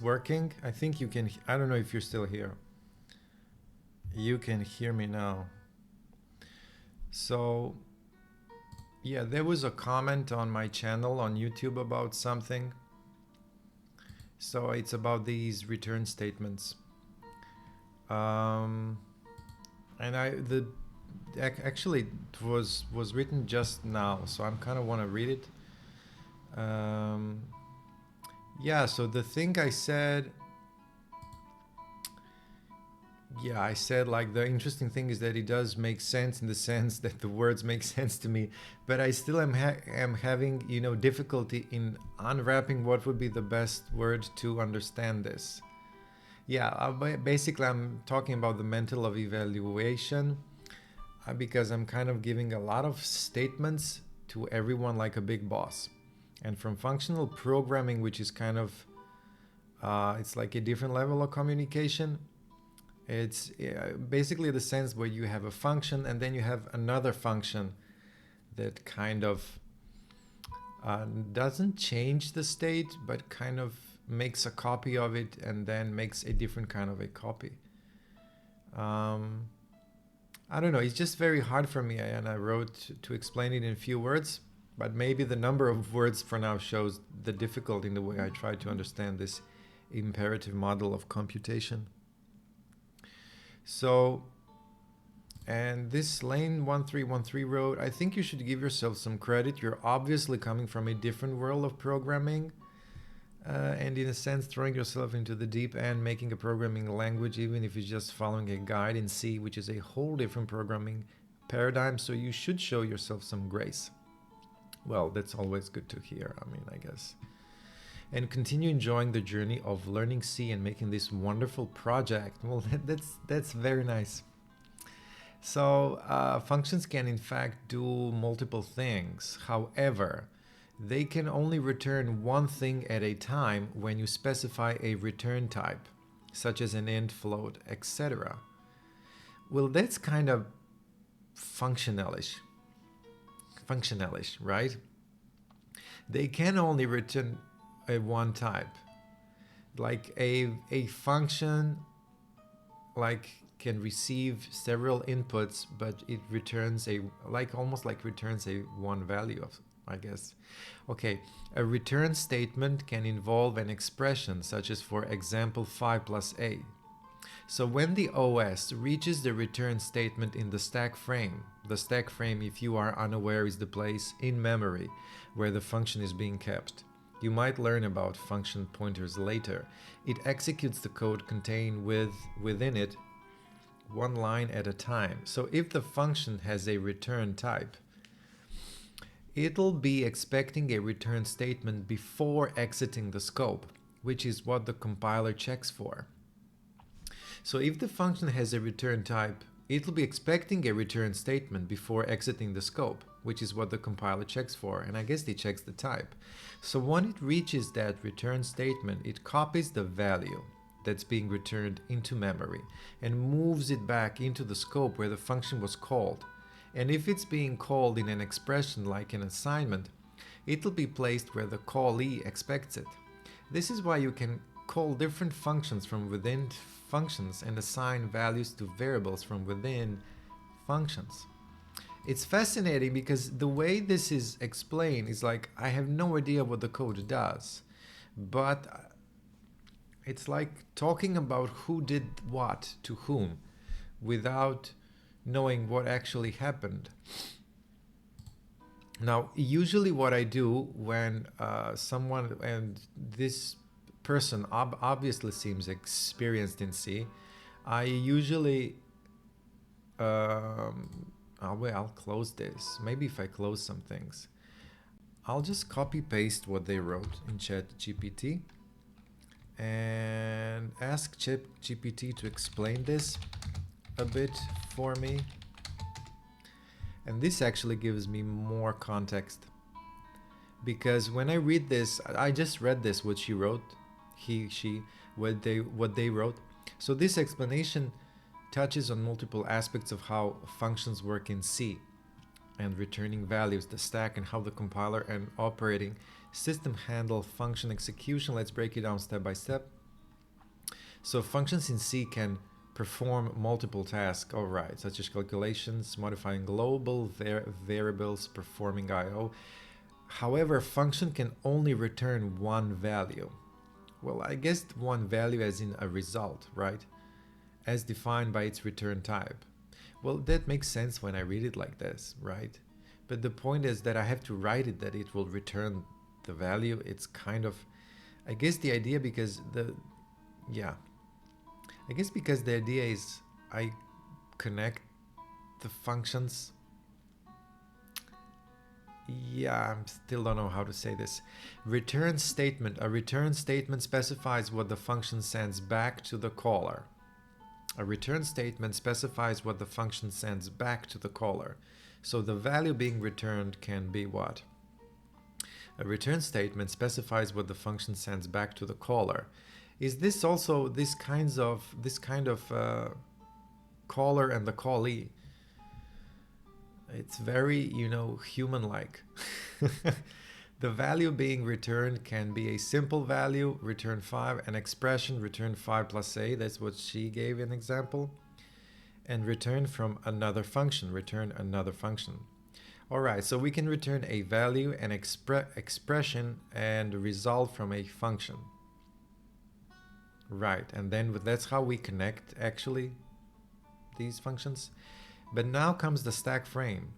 this working? I think you can. I don't know if you're still here. You can hear me now. So, yeah, there was a comment on my channel on YouTube about something. So it's about these return statements. Um, and actually it was written just now, so I'm kind of want to read it. Um, yeah, so the thing I said, yeah, I said like the interesting thing is that it does make sense in the sense that the words make sense to me, but I still am having, you know, difficulty in unwrapping what would be the best word to understand this. Yeah, basically I'm talking about the mental of evaluation, because I'm kind of giving a lot of statements to everyone like a big boss. And from functional programming, which is kind of, it's like a different level of communication. It's basically the sense where you have a function and then you have another function that kind of doesn't change the state, but kind of makes a copy of it and then makes a different kind of a copy. I don't know, it's just very hard for me, and I wrote to explain it in a few words, but maybe the number of words for now shows the difficulty in the way I try to understand this imperative model of computation. So, and this Lane 1313 wrote, I think you should give yourself some credit. You're obviously coming from a different world of programming, and in a sense throwing yourself into the deep end, making a programming language, even if it's just following a guide in C, which is a whole different programming paradigm. So you should show yourself some grace. Well, that's always good to hear, I mean, I guess. And continue enjoying the journey of learning C and making this wonderful project. Well, that's very nice. So functions can in fact do multiple things. However, they can only return one thing at a time when you specify a return type, such as an int, float, etc. Well, that's kind of functionalish, right? They can only return a one type. Like a function like can receive several inputs, but it returns a almost like returns a one value of, I guess. Okay, a return statement can involve an expression such as, for example, 5 plus a. So when the OS reaches the return statement in the stack frame, if you are unaware, is the place in memory where the function is being kept. You might learn about function pointers later. It executes the code contained within it one line at a time. So if the function has a return type, it'll be expecting a return statement before exiting the scope, which is what the compiler checks for. So if the function has a return type, it'll be expecting a return statement before exiting the scope, which is what the compiler checks for, and I guess it checks the type. So when it reaches that return statement, it copies the value that's being returned into memory and moves it back into the scope where the function was called. And if it's being called in an expression like an assignment, it'll be placed where the callee expects it. This is why you can call different functions from within functions and assign values to variables from within functions. It's fascinating because the way this is explained is like I have no idea what the code does, but it's like talking about who did what to whom without knowing what actually happened. Now, usually what I do when someone, and this person obviously seems experienced in C, I usually, I'll close this. Maybe if I close some things, I'll just copy paste what they wrote in ChatGPT and ask ChatGPT to explain this a bit for me. And this actually gives me more context, because when I read this, I just read this, what she wrote, she, what they wrote. So this explanation touches on multiple aspects of how functions work in C and returning values, the stack, and how the compiler and operating system handle function execution. Let's break it down step by step. So functions in C can perform multiple tasks, all right, such as calculations, modifying global variables, performing I/O. However, function can only return one value. Well, I guess one value as in a result, right? As defined by its return type. Well, that makes sense when I read it like this, right? But the point is that I have to write it that it will return the value. It's kind of, I guess the idea because yeah, I guess because the idea is I connect the functions. Yeah, I still don't know how to say this. Return statement. A return statement specifies what the function sends back to the caller. A return statement specifies what the function sends back to the caller. So the value being returned can be what? A return statement specifies what the function sends back to the caller. Is this also this kind of caller and the callee? It's very, human-like. The value being returned can be a simple value, return 5, an expression, return 5 plus a, that's what she gave an example, and return from another function, return another function. All right, so we can return a value, an expression, and a result from a function. Right, and then that's how we connect, actually, these functions. But now comes the stack frame.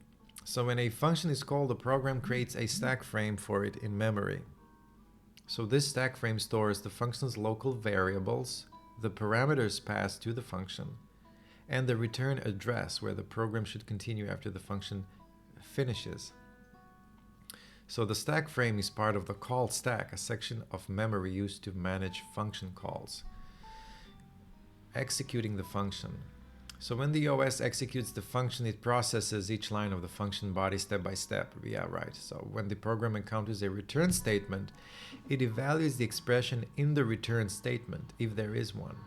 So when a function is called, the program creates a stack frame for it in memory. So this stack frame stores the function's local variables, the parameters passed to the function, and the return address where the program should continue after the function finishes. So the stack frame is part of the call stack, a section of memory used to manage function calls. Executing the function. So when the OS executes the function, it processes each line of the function body step by step. Yeah, right. So when the program encounters a return statement, it evaluates the expression in the return statement, if there is one.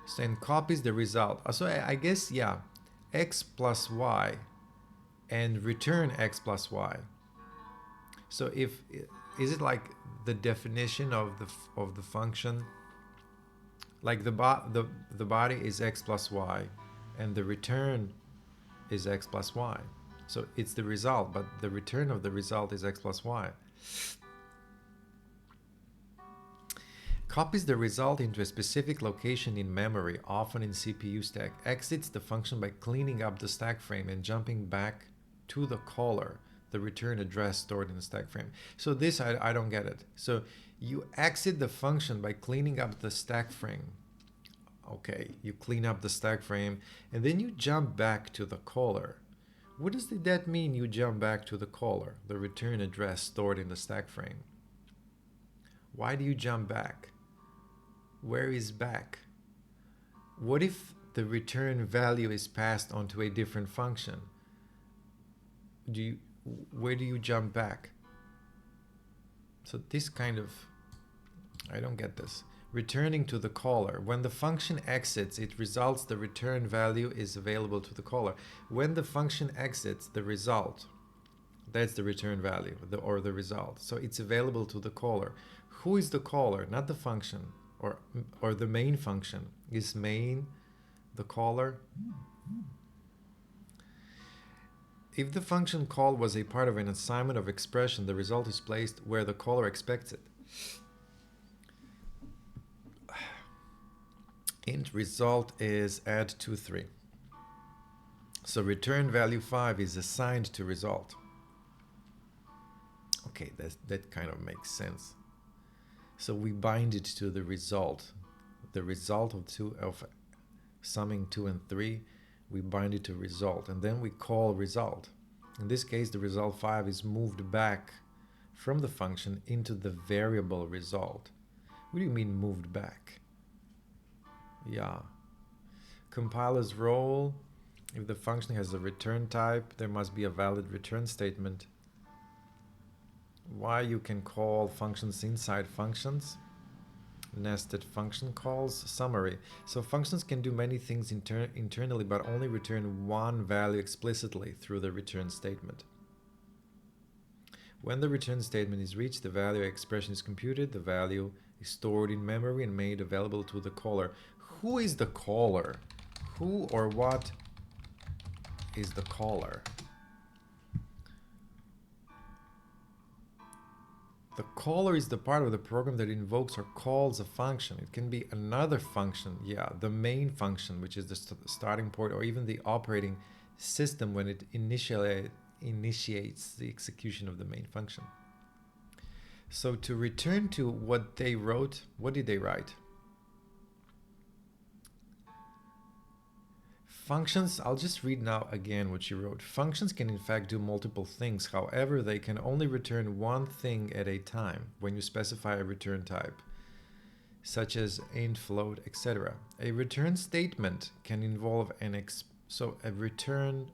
So and copies the result. So I guess, yeah, x plus y and return x plus y. So is it like the definition of the function? Like the body is x plus y and the return is x plus y. So it's the result, but the return of the result is x plus y. Copies the result into a specific location in memory, often in CPU stack. Exits the function by cleaning up the stack frame and jumping back to the caller, the return address stored in the stack frame. So this, I don't get it. So you exit the function by cleaning up the stack frame. Okay, you clean up the stack frame and then you jump back to the caller. What does that mean, you jump back to the caller, the return address stored in the stack frame? Why do you jump back? Where is back? What if the return value is passed onto a different function? Where do you jump back? So this kind of, I don't get this. Returning to the caller. When the function exits, it results the return value is available to the caller. When the function exits, the result, that's the return value, or the result. So it's available to the caller. Who is the caller? Not the function, or the main function. Is main the caller? If the function call was a part of an assignment of expression, the result is placed where the caller expects it. Int result is add 2, 3. So return value 5 is assigned to result. Okay, that kind of makes sense. So we bind it to the result. The result of summing 2 and 3, we bind it to result, and then we call result. In this case, the result 5 is moved back from the function into the variable result. What do you mean moved back? Yeah. Compiler's role. If the function has a return type, there must be a valid return statement. Why you can call functions inside functions. Nested function calls. Summary. So functions can do many things internally, but only return one value explicitly through the return statement. When the return statement is reached, the value expression is computed. The value is stored in memory and made available to the caller. Who is the caller? Who or what is the caller? The caller is the part of the program that invokes or calls a function. It can be another function, yeah, the main function, which is the starting point, or even the operating system when it initiates the execution of the main function. So to return to what they wrote, what did they write? Functions, I'll just read now again what she wrote. Functions can in fact do multiple things. However, they can only return one thing at a time when you specify a return type, such as int, float, etc. A return statement can involve a return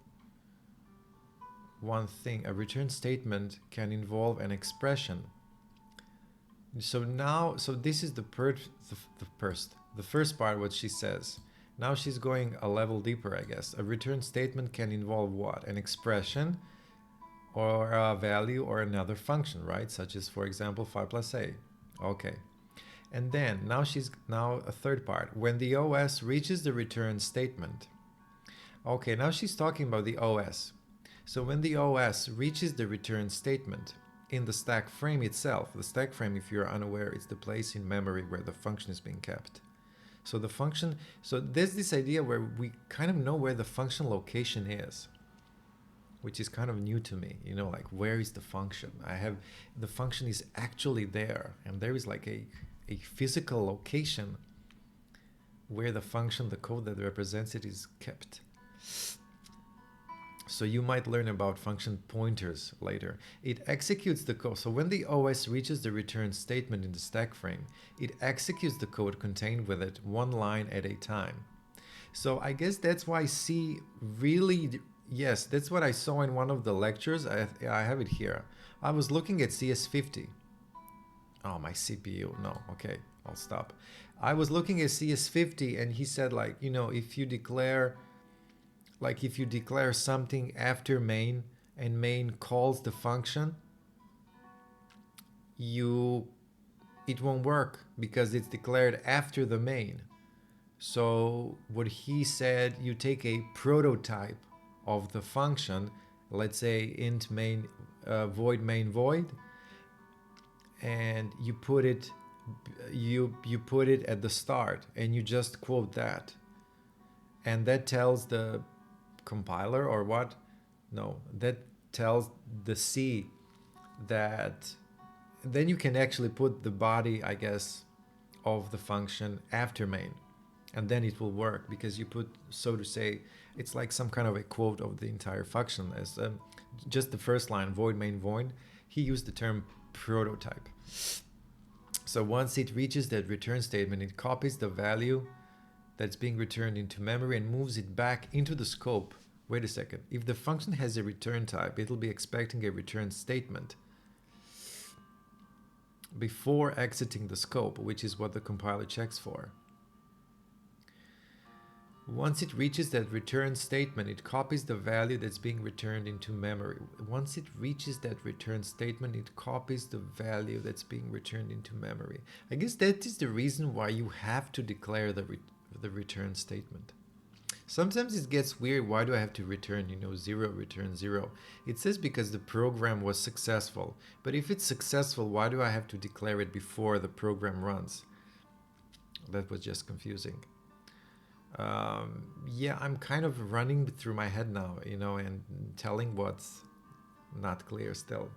statement can involve an expression. So this is the first part, what she says. Now she's going a level deeper, I guess. A return statement can involve what? An expression or a value or another function, right? Such as, for example, 5 plus a. Okay. And then now a third part. When the OS reaches the return statement. Okay, now she's talking about the OS. So when the OS reaches the return statement in the stack frame itself, the stack frame, if you're unaware, it's the place in memory where the function is being kept. So the function, so there's this idea where we kind of know where the function location is, which is kind of new to me, you know, like where is the function? The function is actually there, and there is like a physical location where the function, the code that represents it, is kept. So you might learn about function pointers later. It executes the code. So when the OS reaches the return statement in the stack frame, it executes the code contained with it one line at a time. So I guess that's why C really, yes, that's what I saw in one of the lectures. I have it here. I was looking at CS50. Oh, my CPU. No, okay, I'll stop. I was looking at CS50 and he said, like, you know, if you declare something after main and main calls the function, it won't work because it's declared after the main. So what he said, you take a prototype of the function, let's say int main void main void, and you put it at the start and you just quote that, and that tells the compiler, or what? No, that tells the C that then you can actually put the body, I guess, of the function after main, and then it will work because you put, so to say, it's like some kind of a quote of the entire function as just the first line, void main void. He used the term prototype. So once it reaches that return statement, it copies the value that's being returned into memory and moves it back into the scope. Wait a second. If the function has a return type, it'll be expecting a return statement before exiting the scope, which is what the compiler checks for. Once it reaches that return statement, it copies the value that's being returned into memory. Once it reaches that return statement, it copies the value that's being returned into memory. I guess that is the reason why you have to declare the return statement. Sometimes it gets weird. Why do I have to return, zero, return zero? It says because the program was successful. But if it's successful, why do I have to declare it before the program runs? That was just confusing. Yeah, I'm kind of running through my head now, and telling what's not clear still.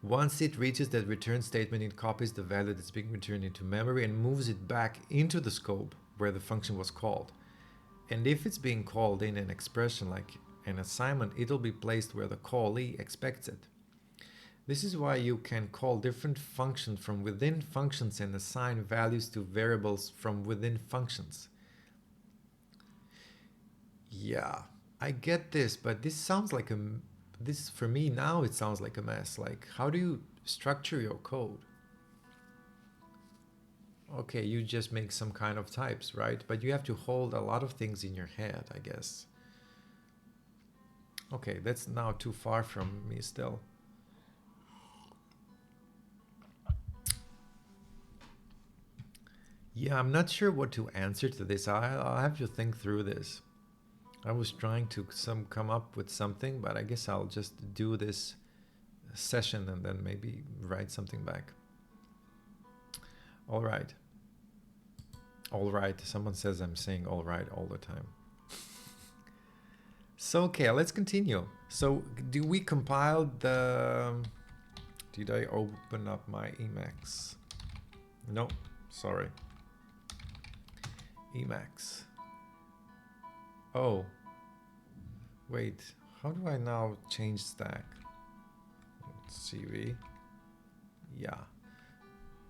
Once it reaches that return statement, it copies the value that's being returned into memory and moves it back into the scope where the function was called. And if it's being called in an expression like an assignment, it'll be placed where the callee expects it. This is why you can call different functions from within functions and assign values to variables from within functions. Yeah, I get this, but this sounds like for me now it sounds like a mess. Like, how do you structure your code? Okay, you just make some kind of types, right? But you have to hold a lot of things in your head, I guess. Okay, that's now too far from me still. Yeah, I'm not sure what to answer to this. I'll have to think through this. I was trying to come up with something, but I guess I'll just do this session and then maybe write something back. All right. All right. Someone says I'm saying all right all the time. So, okay, let's continue. So, do we compile the... Did I open up my Emacs? No, sorry. Emacs. Oh. Wait, how do I now change stack? CV. Yeah.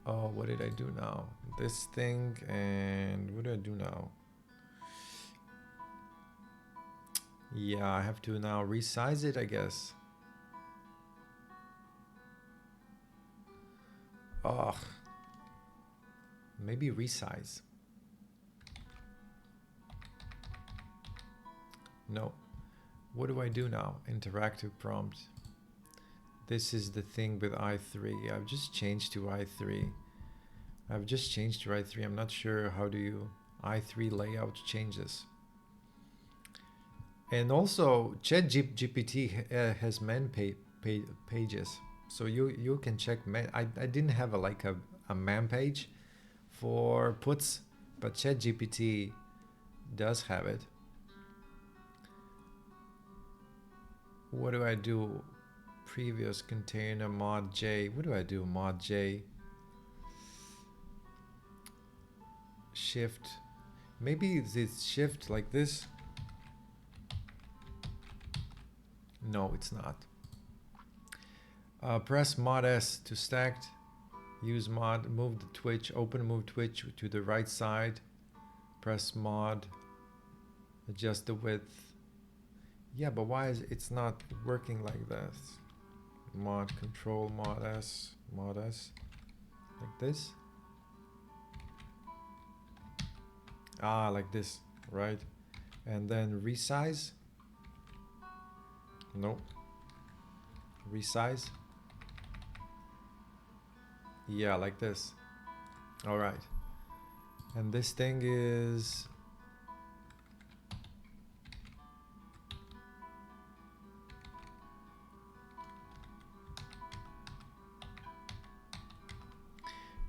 Oh, what did I do now? This thing, and what do I do now? Yeah, I have to now resize it, I guess. Oh, maybe resize. No. What do I do now? Interactive prompt. This is the thing with i3. I've just changed to i3. I'm not sure how do you i3 layout changes. And also, ChatGPT has man pages, so you can check man. I didn't have a man page for puts, but ChatGPT does have it. What do I do? Previous container mod J. What do I do? Mod J. Shift. Maybe it's shift like this. No, it's not. Press mod S to stacked. Use mod. Move the Twitch. Open move Twitch to the right side. Press mod. Adjust the width. Yeah, but why is it's not working like this? Mod control mod S like this. Ah, like this, right? And then resize. Nope. Resize. Yeah, like this. All right. And this thing is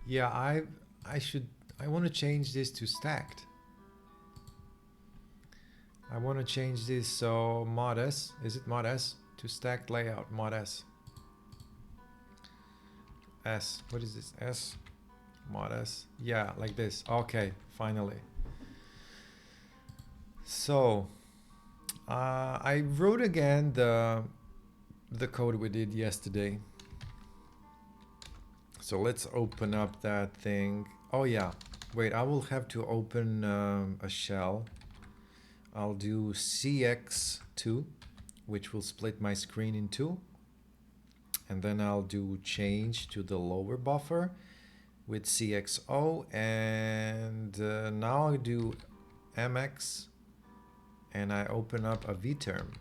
yeah, I want to change this to stacked. I want to change this so mod S, is it mod S? To stacked layout, mod S. S, what is this? S, mod S. Yeah, like this. Okay, finally. So, I wrote again the code we did yesterday. So let's open up that thing. Oh yeah, wait, I will have to open a shell. I'll do CX2, which will split my screen in two. And then I'll do change to the lower buffer with CXO. And now I do MX and I open up a vterm.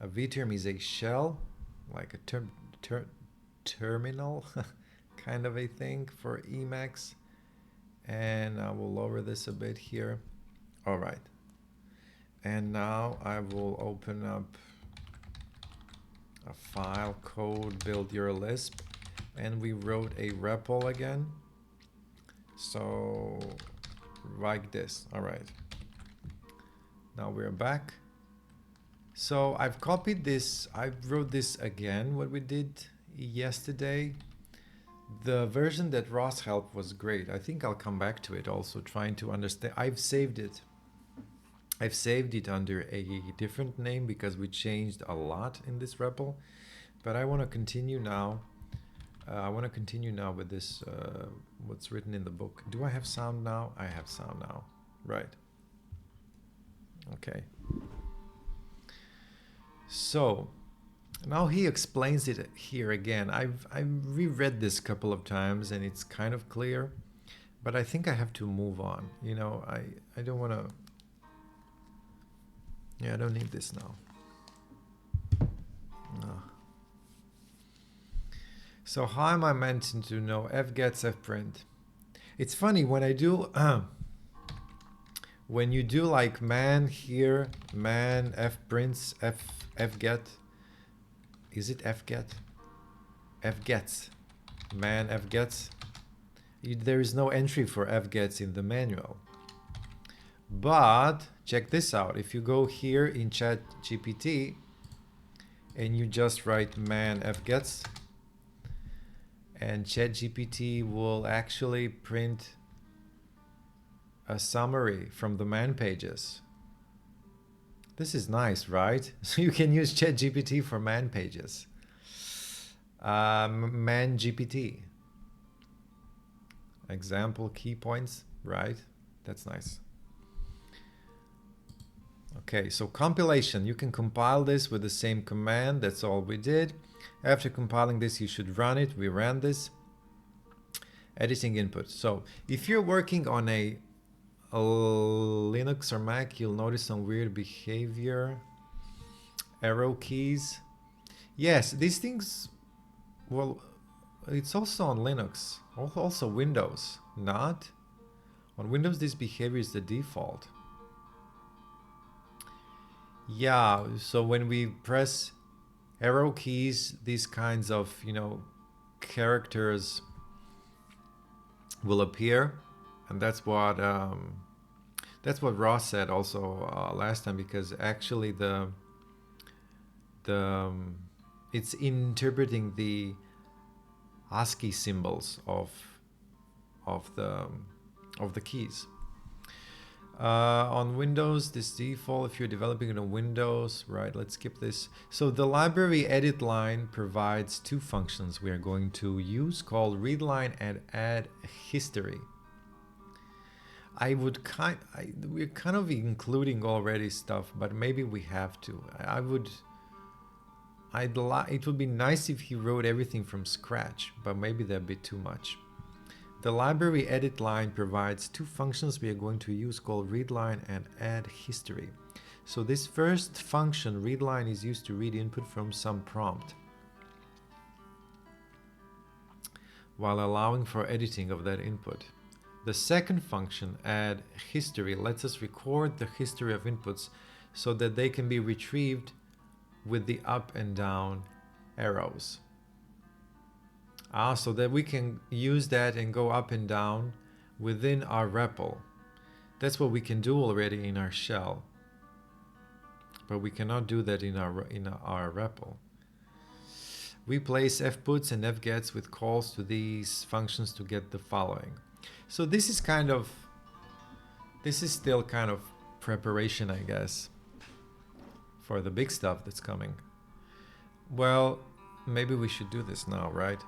A vterm is a shell, like a terminal kind of a thing for Emacs. And I will lower this a bit here. All right. And now I will open up a file code, build your Lisp, and we wrote a REPL again. So like this. All right. Now we're back. So I've copied this. I wrote this again, what we did yesterday. The version that Ross helped was great. I think I'll come back to it also, trying to understand. I've saved it under a different name because we changed a lot in this REPL. But I want to continue now. With this, what's written in the book. Do I have sound now? I have sound now. Right. Okay. So now he explains it here again. I've reread this a couple of times and it's kind of clear, but I think I have to move on. You know, I don't want to. Yeah, I don't need this now. No. So how am I meant to know f gets f print? It's funny when I do when you do like man here, man fprints fget. Is it fget? Fgets. Man fgets. There is no entry for fgets in the manual. But check this out. If you go here in ChatGPT and you just write man fgets, and ChatGPT will actually print a summary from the man pages. This is nice, right? So you can use ChatGPT for man pages. Man GPT. Example key points, right? That's nice. Okay, so compilation. You can compile this with the same command. That's all we did. After compiling this, you should run it. We ran this. Editing input. So if you're working on a Linux or Mac, you'll notice some weird behavior. Arrow keys. Yes, these things, well, it's also on Linux, also Windows, not? On Windows, this behavior is the default. Yeah, so when we press arrow keys, these kinds of, you know, characters will appear, and that's what Ross said also last time, because actually it's interpreting the ASCII symbols of the keys. On Windows, this default, if you're developing it on Windows, right, let's skip this. So the library edit line provides two functions we are going to use called readline and add history. We're kind of including already stuff, but maybe we have to. It would be nice if he wrote everything from scratch, but maybe that'd be too much. The library edit line provides two functions we are going to use called readline and add history. So this first function, readline, is used to read input from some prompt, while allowing for editing of that input. The second function, add history, lets us record the history of inputs so that they can be retrieved with the up and down arrows. So that we can use that and go up and down within our REPL. That's what we can do already in our shell, but we cannot do that in our REPL. We place fputs and fgets with calls to these functions to get the following. So this is still kind of preparation, I guess, for the big stuff that's coming. Well, maybe we should do this now, right?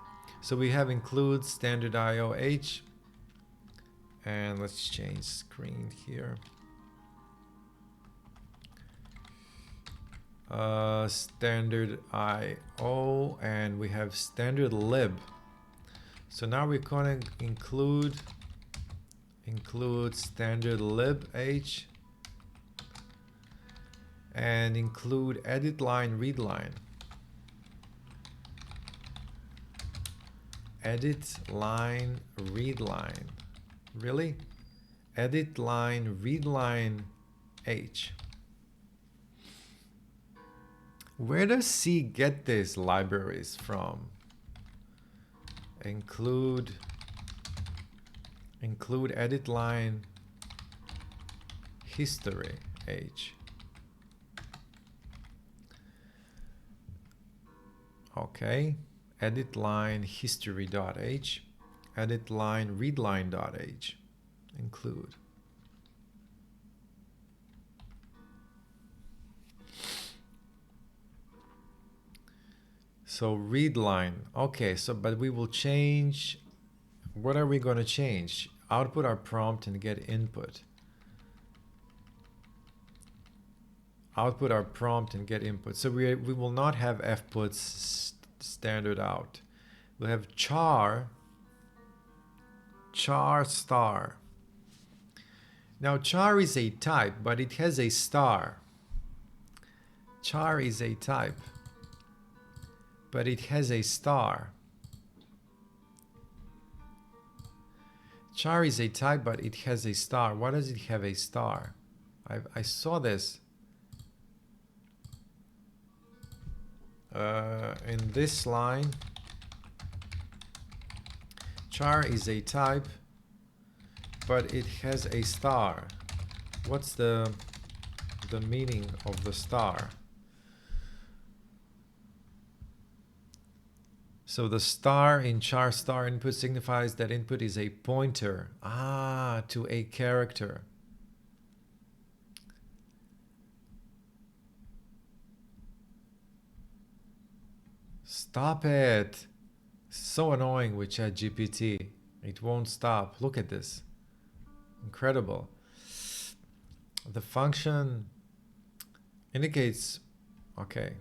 So we have include standard IOH, and let's change screen here. Standard IO, and we have standard lib. So now we're going to include standard lib h and include edit line read line. Edit line read line. Really? Edit line read line h. Where does C get these libraries from? Include edit line history h. Okay, edit line history.h, edit line readline.h, include. So read line. Okay, so but we will change. What are we going to change? Output our prompt and get input. Output our prompt and get input. So we will not have fputs standard out. We'll have char star. Now char is a type, but it has a star. Char is a type, but it has a star. Char is a type, but it has a star. Why does it have a star? I saw this. In this line, char is a type, but it has a star. What's the meaning of the star? So the star in char star input signifies that input is a pointer to a character. Stop it. So annoying with ChatGPT. It won't stop. Look at this. Incredible. The function indicates, okay,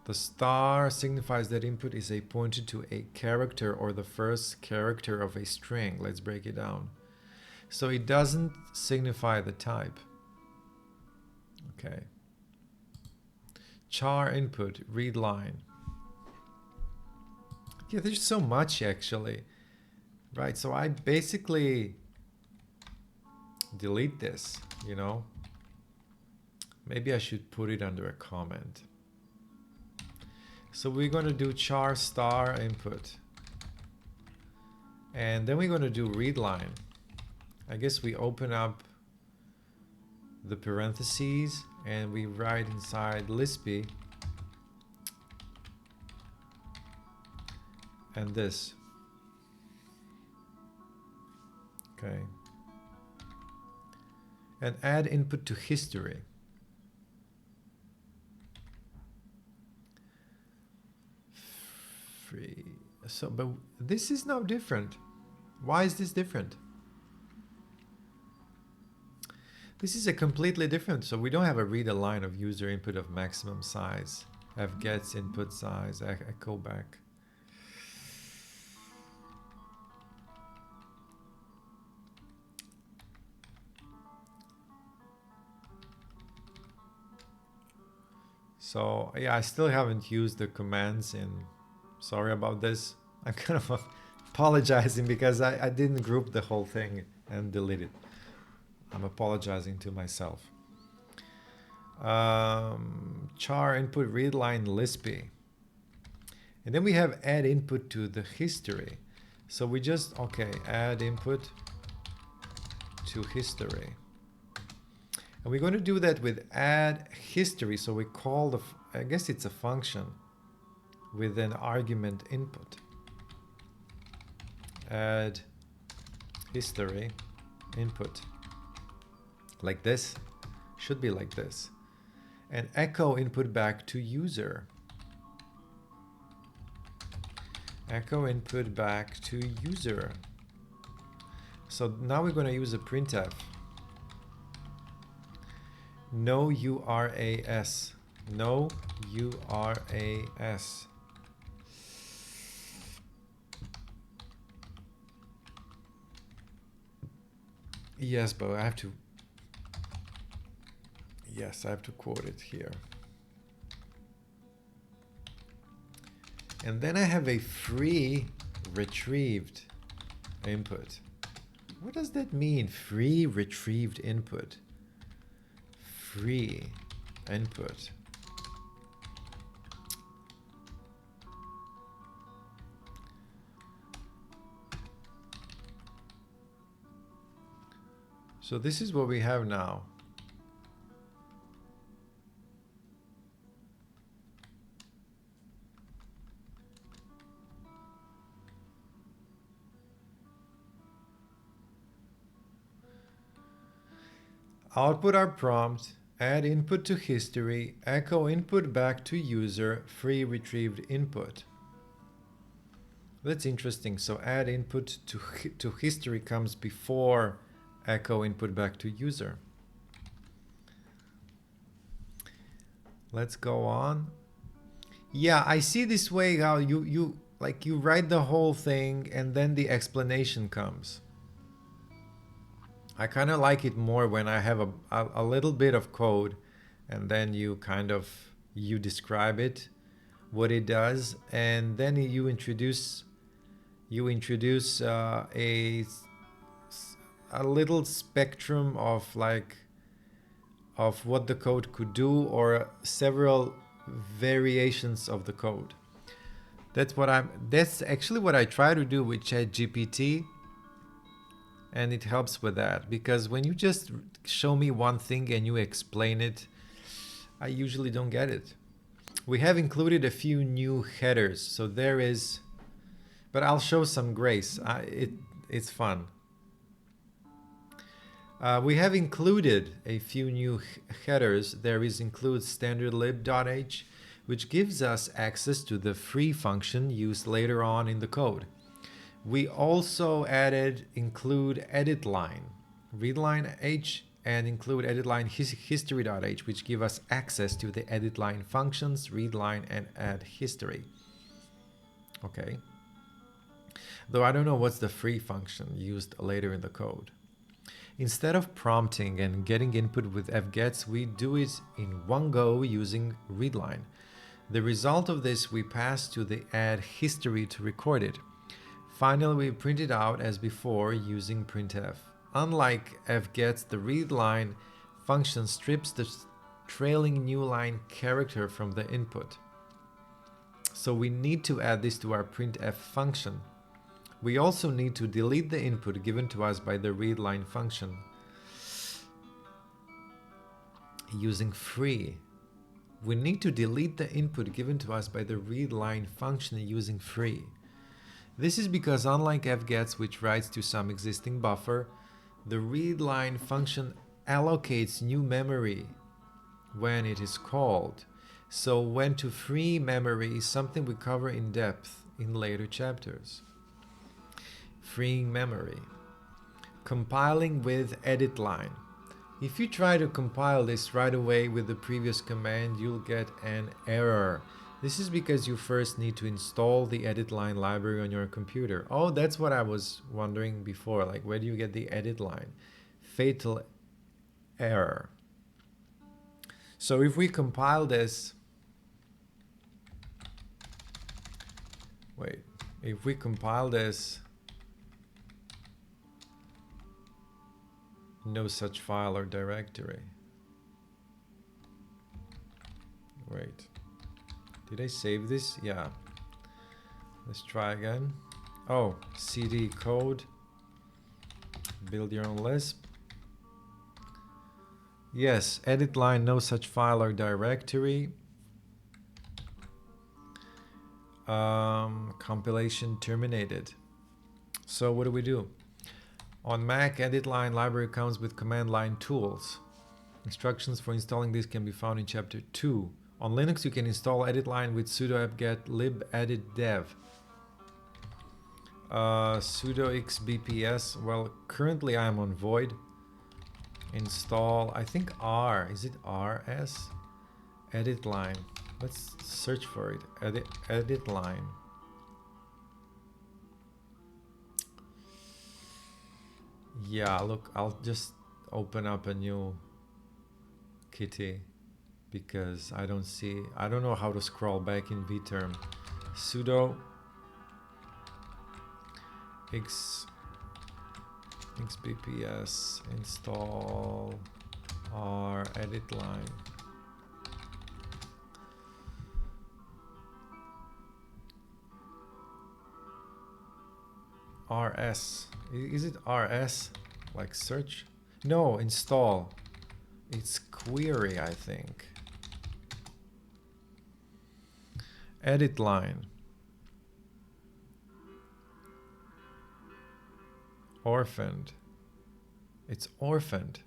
the star signifies that input is a pointer to a character or the first character of a string. Let's break it down. So it doesn't signify the type. Okay. Char input, read line. Yeah, there's so much actually. Right, so I basically delete this, you know. Maybe I should put it under a comment. So we're going to do char star input. And then we're going to do read line. I guess we open up the parentheses and we write inside Lisp and this. Okay. And add input to history. Free. So, but this is now different. Why is this different? This is a completely different. So we don't have a read a line of user input of maximum size. F gets input size, echo back. So yeah, I still haven't used the commands in. Sorry about this. I'm kind of apologizing because I didn't group the whole thing and delete it. I'm apologizing to myself. Char input read line Lispy. And then we have add input to the history. So we just, okay, add input to history. And we're going to do that with add history. So we call the, I guess it's a function with an argument input. Add history input. Like this. Should be like this. And echo input back to user. Echo input back to user. So now we're going to use a printf. No URAS. No URAS. Yes, but I have to. Yes, I have to quote it here. And then I have a free retrieved input. What does that mean? Free retrieved input. Free input. So this is what we have now. Output our prompt, add input to history, echo input back to user, free retrieved input. That's interesting. So add input to history comes before echo input back to user. Let's go on. Yeah, I see this way how you write the whole thing and then the explanation comes. I kind of like it more when I have a little bit of code and then you describe it, what it does, and then you introduce a a little spectrum of like of what the code could do, or several variations of the code. That's actually what I try to do with ChatGPT, and it helps with that, because when you just show me one thing and you explain it, I usually don't get it. We have included a few new headers, so there is, but I'll show some grace. It's fun. We have included a few new headers. There is include standard lib.h, which gives us access to the free function used later on in the code. We also added include edit line, readline h, and include edit line history.h, which give us access to the edit line functions, readline, and add history. Okay. Though I don't know what's the free function used later in the code. Instead of prompting and getting input with fgets, we do it in one go using readline. The result of this we pass to the add history to record it. Finally, we print it out as before using printf. Unlike fgets, the readline function strips the trailing new line character from the input. So we need to add this to our printf function. We also need to delete the input given to us by the readline function using free. We need to delete the input given to us by the readline function using free. This is because unlike fgets, which writes to some existing buffer, the readline function allocates new memory when it is called. So when to free memory is something we cover in depth in later chapters. Freeing memory. Compiling with edit line. If you try to compile this right away with the previous command, you'll get an error. This is because you first need to install the edit line library on your computer. Oh, that's what I was wondering before. Like, where do you get the edit line? Fatal error. So if we compile this, if we compile this, no such file or directory. Wait, did I save this? Yeah. Let's try again. Oh, cd code, build your own Lisp. Yes, edit line, no such file or directory. Compilation terminated. So what do? On Mac, edit line library comes with command line tools. Instructions for installing this can be found in chapter 2. On Linux, you can install edit line with sudo apt-get libeditdev. Sudo xbps. Well, currently I am on void. Install, I think R. Is it RS? Edit line. Let's search for it. Edit line. Yeah, look, I'll just open up a new kitty because I don't know how to scroll back in vterm. Sudo xbps install r edit line. RS. Is it RS? Like search? No, install. It's query, I think. Edit line. Orphaned. It's orphaned.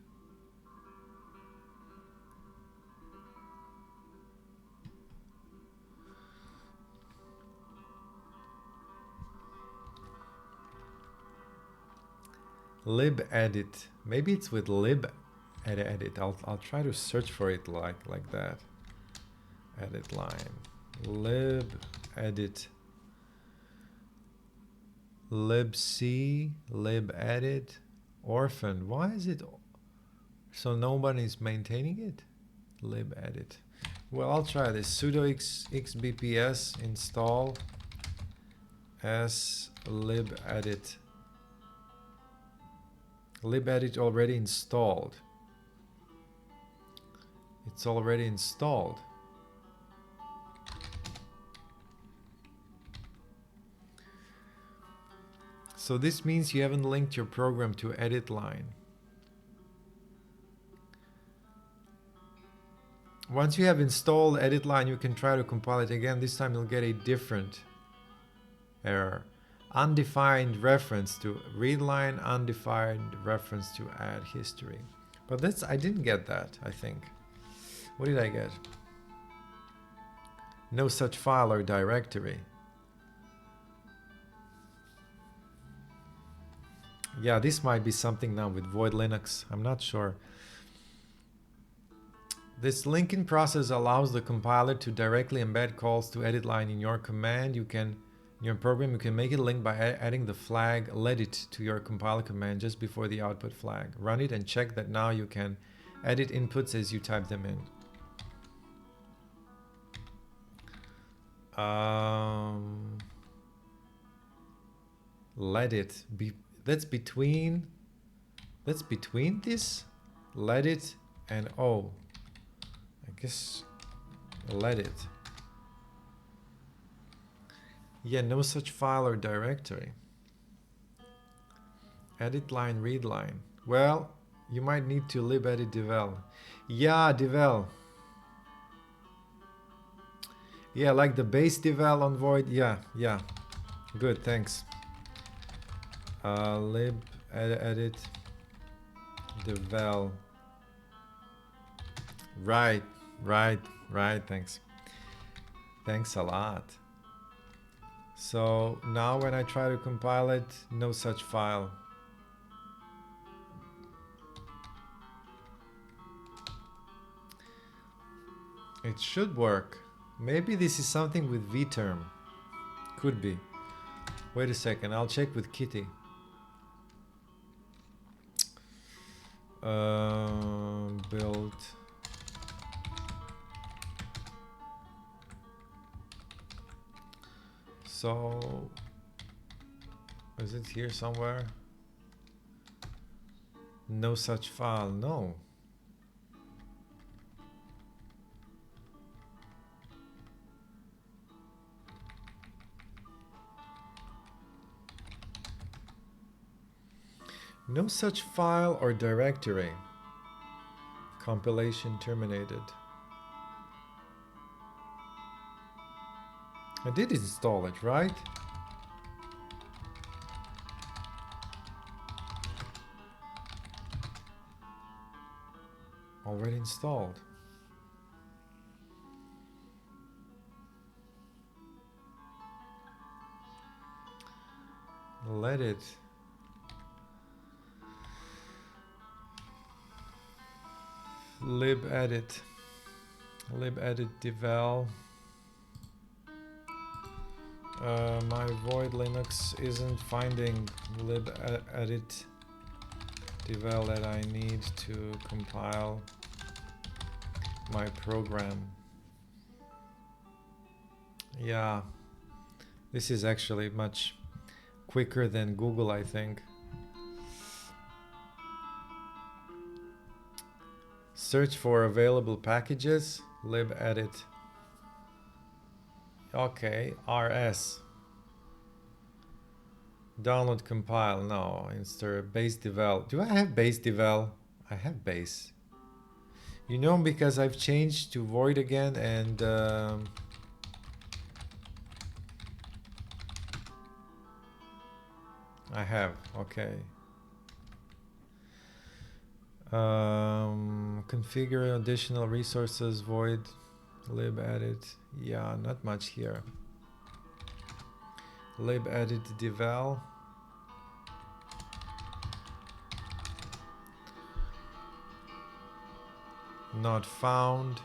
Libedit. Maybe it's with libedit. I'll try to search for it like that. Edit line. Libedit. libc, libedit, orphan. Why is it so nobody's maintaining it? Libedit. Well, I'll try this. Sudo xbps install s libedit. libedit already installed. It's already installed. So this means you haven't linked your program to edit line. Once you have installed edit line, you can try to compile it again. This time you'll get a different error. Undefined reference to read line, undefined reference to add history. But that's, I didn't get that, I think. What did I get? No such file or directory. Yeah, this might be something now with void Linux. I'm not sure. This linking process allows the compiler to directly embed calls to edit line in your command. You can, in your program, you can make it link by adding the flag ledit to your compiler command just before the output flag. Run it and check that now you can edit inputs as you type them in. Ledit. That's between this ledit and O. I guess ledit. Yeah, no such file or directory. Edit line, read line. Well, you might need to libedit devel. Yeah, devel. Yeah, like the base devel on void. Yeah. Good, thanks. Lib edit devel. Right, thanks. Thanks a lot. So now when I try to compile it, no such file. It should work. Maybe this is something with vterm. Could be. Wait a second, I'll check with Kitty. Build. So, is it here somewhere? No such file, no. No such file or directory. Compilation terminated. I did install it, right? Already installed. Let it. Libedit devel. My void Linux isn't finding libedit devel that I need to compile my program. Yeah, this is actually much quicker than Google, I think. Search for available packages, libedit. Okay, rs. Download compile, no, insert base devel. Do I have base devel? I have base. You know, because I've changed to void again and I have, okay. Configure additional resources, void, libedit. Yeah, not much here. Libedit devel. Not found.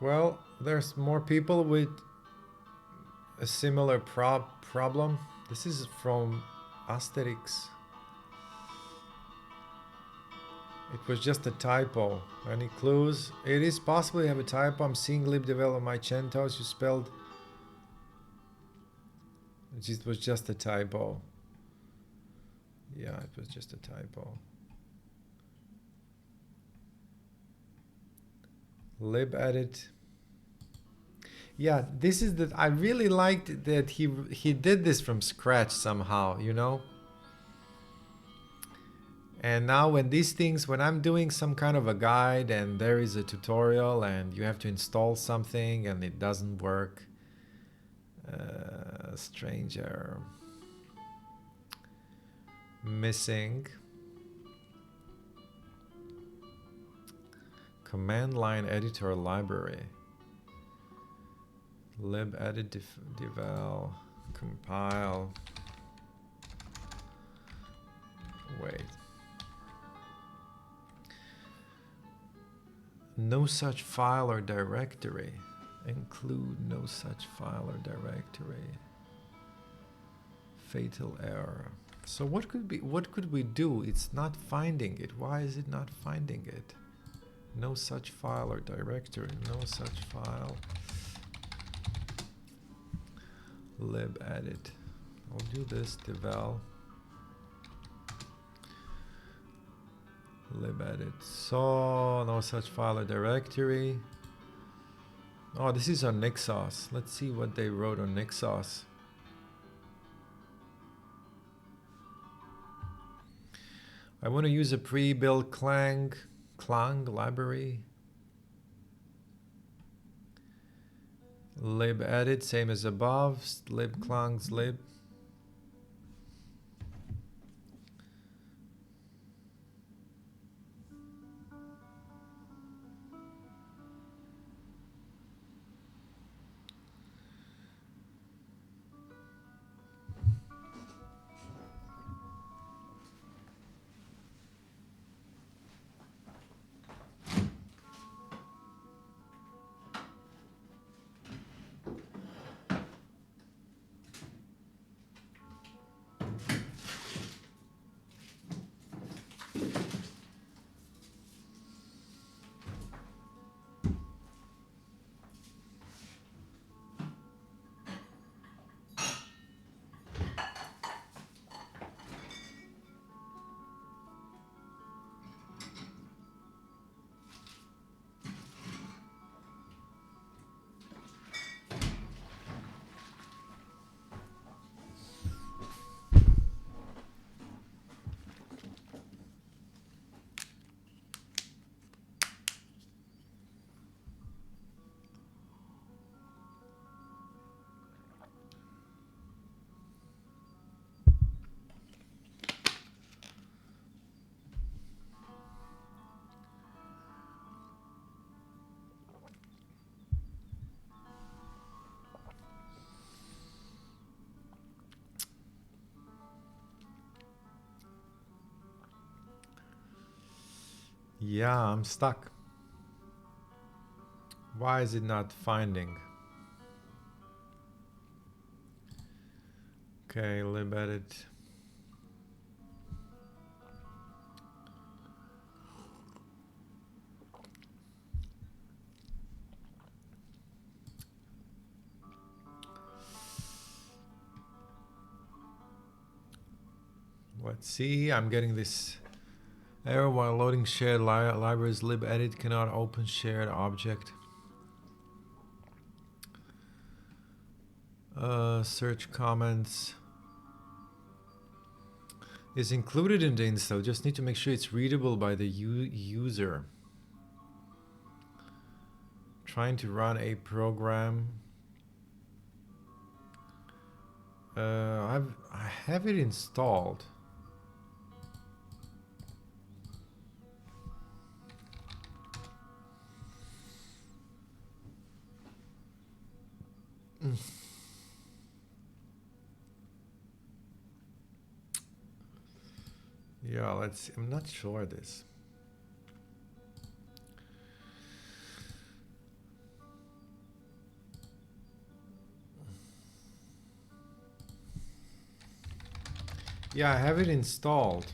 Well, there's more people with a similar problem. This is from Asterix. It was just a typo. Any clues? It is possible you have a typo. I'm seeing lib develop my centos. You spelled. It was just a typo. Yeah, it was just a typo. Lib edit. Yeah, this is that. I really liked that he did this from scratch somehow, you know. And now when these things, when I'm doing some kind of a guide and there is a tutorial and you have to install something and it doesn't work, strange error, missing, command line editor library, lib edit devel, compile, wait. No such file or directory. Include no such file or directory. Fatal error. So what could we do? It's not finding it. Why is it not finding it? No such file or directory. No such file. Lib edit. I'll do this. Devel. Lib edit. So no such file or directory. Oh, this is on Nixos. Let's see what they wrote on Nixos. I want to use a pre-built Clang library. Lib edit, same as above. Lib Clangs lib. Yeah, I'm stuck. Why is it not finding? Okay, lib edit. Let's see, I'm getting this error while loading shared libraries. Lib edit cannot open shared object. Search comments is included in the install. Just need to make sure it's readable by the user. Trying to run a program. I have it installed. Yeah, let's see. I'm not sure this. Yeah, I have it installed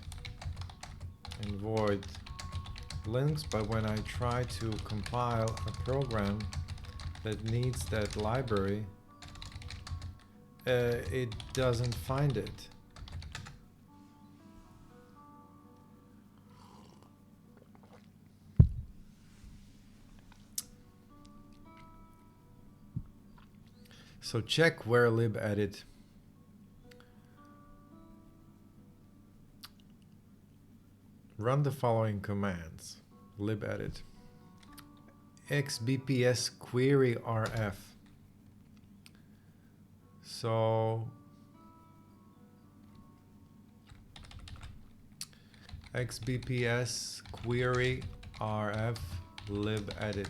in void. links, but when I try to compile a program that needs that library, it doesn't find it. So check where libedit. Run the following commands. Libedit. xbps query rf. So xbps query rf libedit.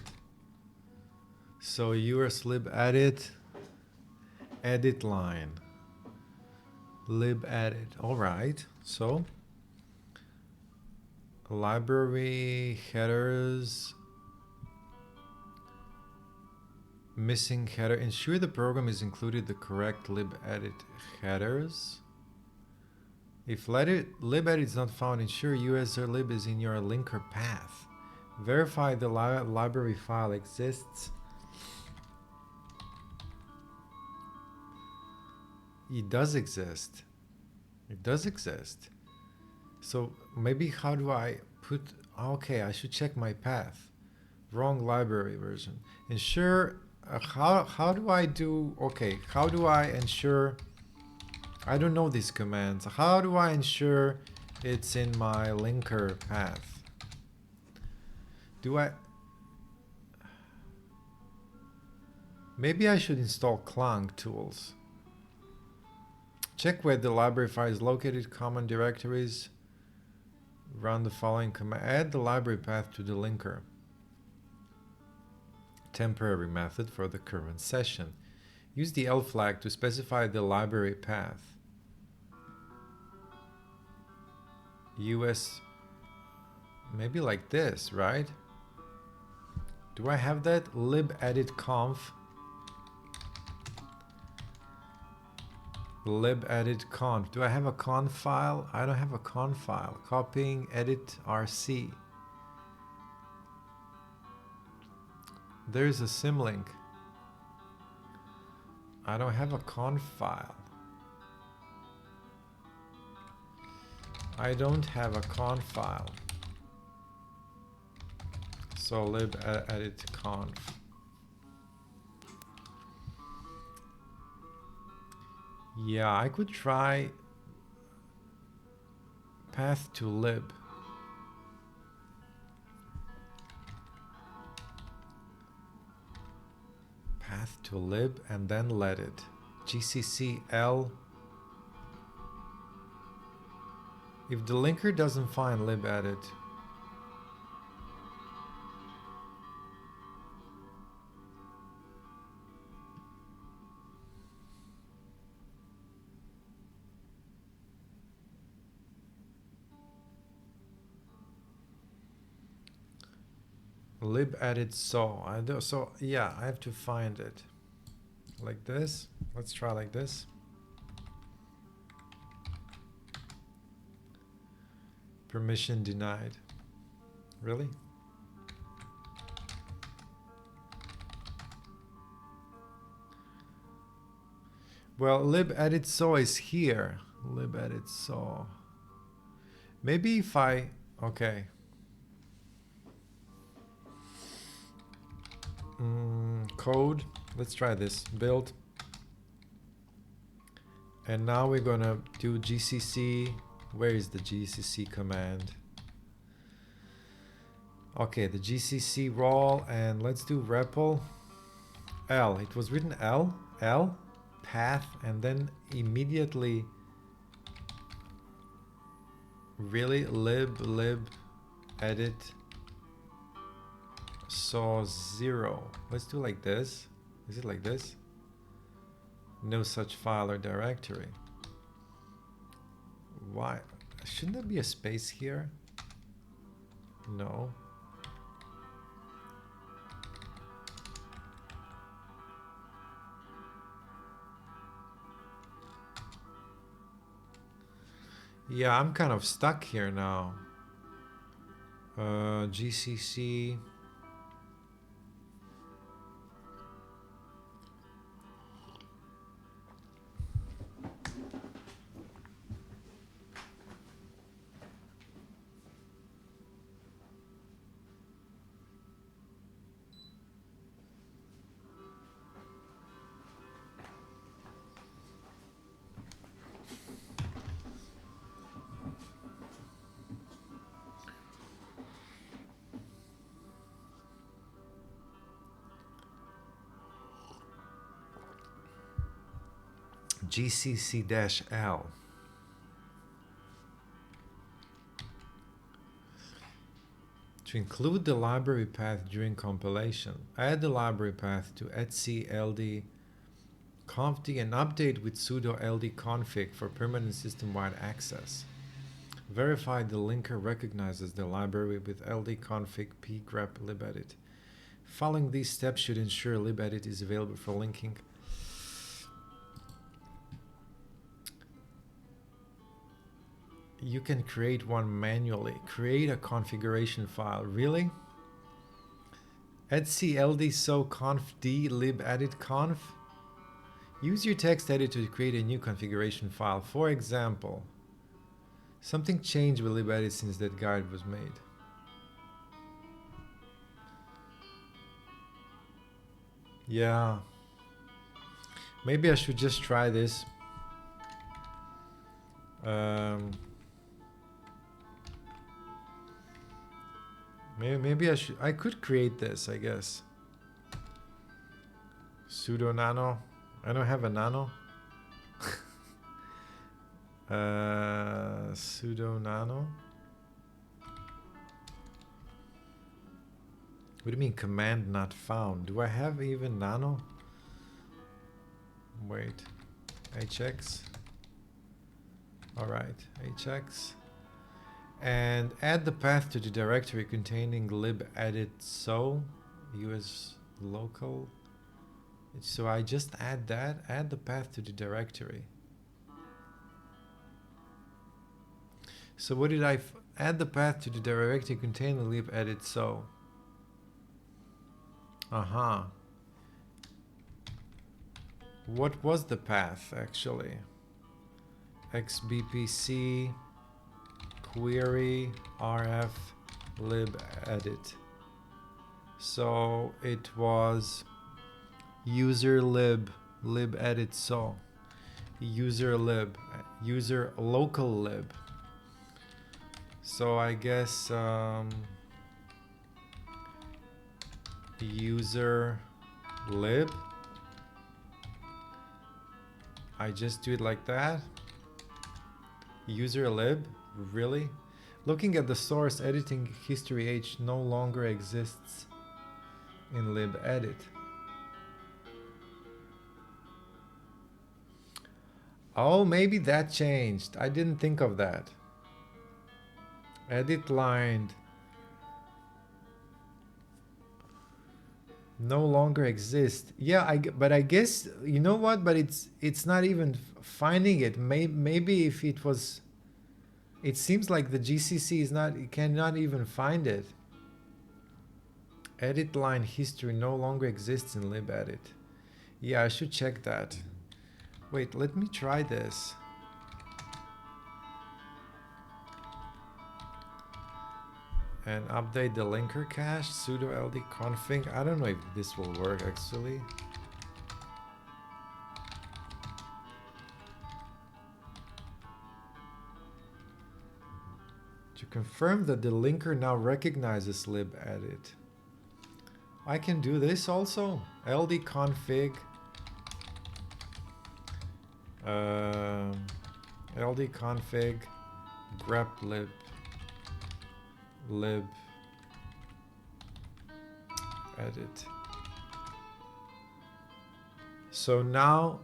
So yours libedit edit line libedit. All right. So library headers, missing header. Ensure the program is included the correct libedit headers. If libedit is not found, ensure userlib is in your linker path. Verify the library file exists. It does exist. It does exist. So maybe how do I put, okay, I should check my path. Wrong library version. Ensure, how do I do, okay, how do I ensure, I don't know these commands. How do I ensure it's in my linker path? Do I, maybe I should install Clang tools. Check where the library file is located, common directories. Run the following command. Add the library path to the linker. Temporary method for the current session. Use the L flag to specify the library path. US, maybe like this, right? Do I have that? libedit conf. Libedit conf. Do I have a conf file? I don't have a conf file. Copying edit rc. There's a symlink. I don't have a conf file. I don't have a conf file. So libedit conf. Yeah, I could try path to lib. Path to lib and then let it. GCC L. If the linker doesn't find libedit, libedit so yeah, I have to find it like this. Let's try like this. Permission denied. Really? Well, libedit so is here. Libedit so. Maybe if I, okay. Code, let's try this, build. And now we're gonna do GCC, where is the GCC command? Okay, the GCC role, and let's do REPL. L, it was written L, path, and then immediately, really, lib, edit, so 0. Let's do like this. Is it like this? No such file or directory. Why? Shouldn't there be a space here? No. Yeah, I'm kind of stuck here now. GCC. GCC-L. To include the library path during compilation, add the library path to etc ld confd and update with sudo ld config for permanent system-wide access. Verify the linker recognizes the library with ld config pgrep libedit. Following these steps should ensure libedit is available for linking. You can create one manually. Create a configuration file. Really? etc ld so confd libedit conf. Use your text editor to create a new configuration file. For example, something changed with libedit since that guide was made. Yeah. Maybe I should just try this. Maybe I could create this, I guess. Sudo nano. I don't have a nano. Sudo nano. What do you mean command not found? Do I have even nano? Wait. hx. Alright, hx. And add the path to the directory containing libedit so us local. So I just add that, add the path to the directory. So what did I add the path to the directory containing libedit so? What was the path actually? xbpc query rf libedit. So it was user libedit so user local lib. So I guess user lib. I just do it like that. User lib, really? Looking at the source, editing history H no longer exists in libedit. Oh, maybe that changed. I didn't think of that. Edit line no longer exists. Yeah, but I guess you know what? But it's not even finding it. Maybe if it was, it seems like the GCC is not. It cannot even find it. Edit line history no longer exists in libedit. Yeah, I should check that. Wait, let me try this. And update the linker cache, sudo ld config. I don't know if this will work actually. To confirm that the linker now recognizes libedit. I can do this also. ld config ld config grep lib edit. So now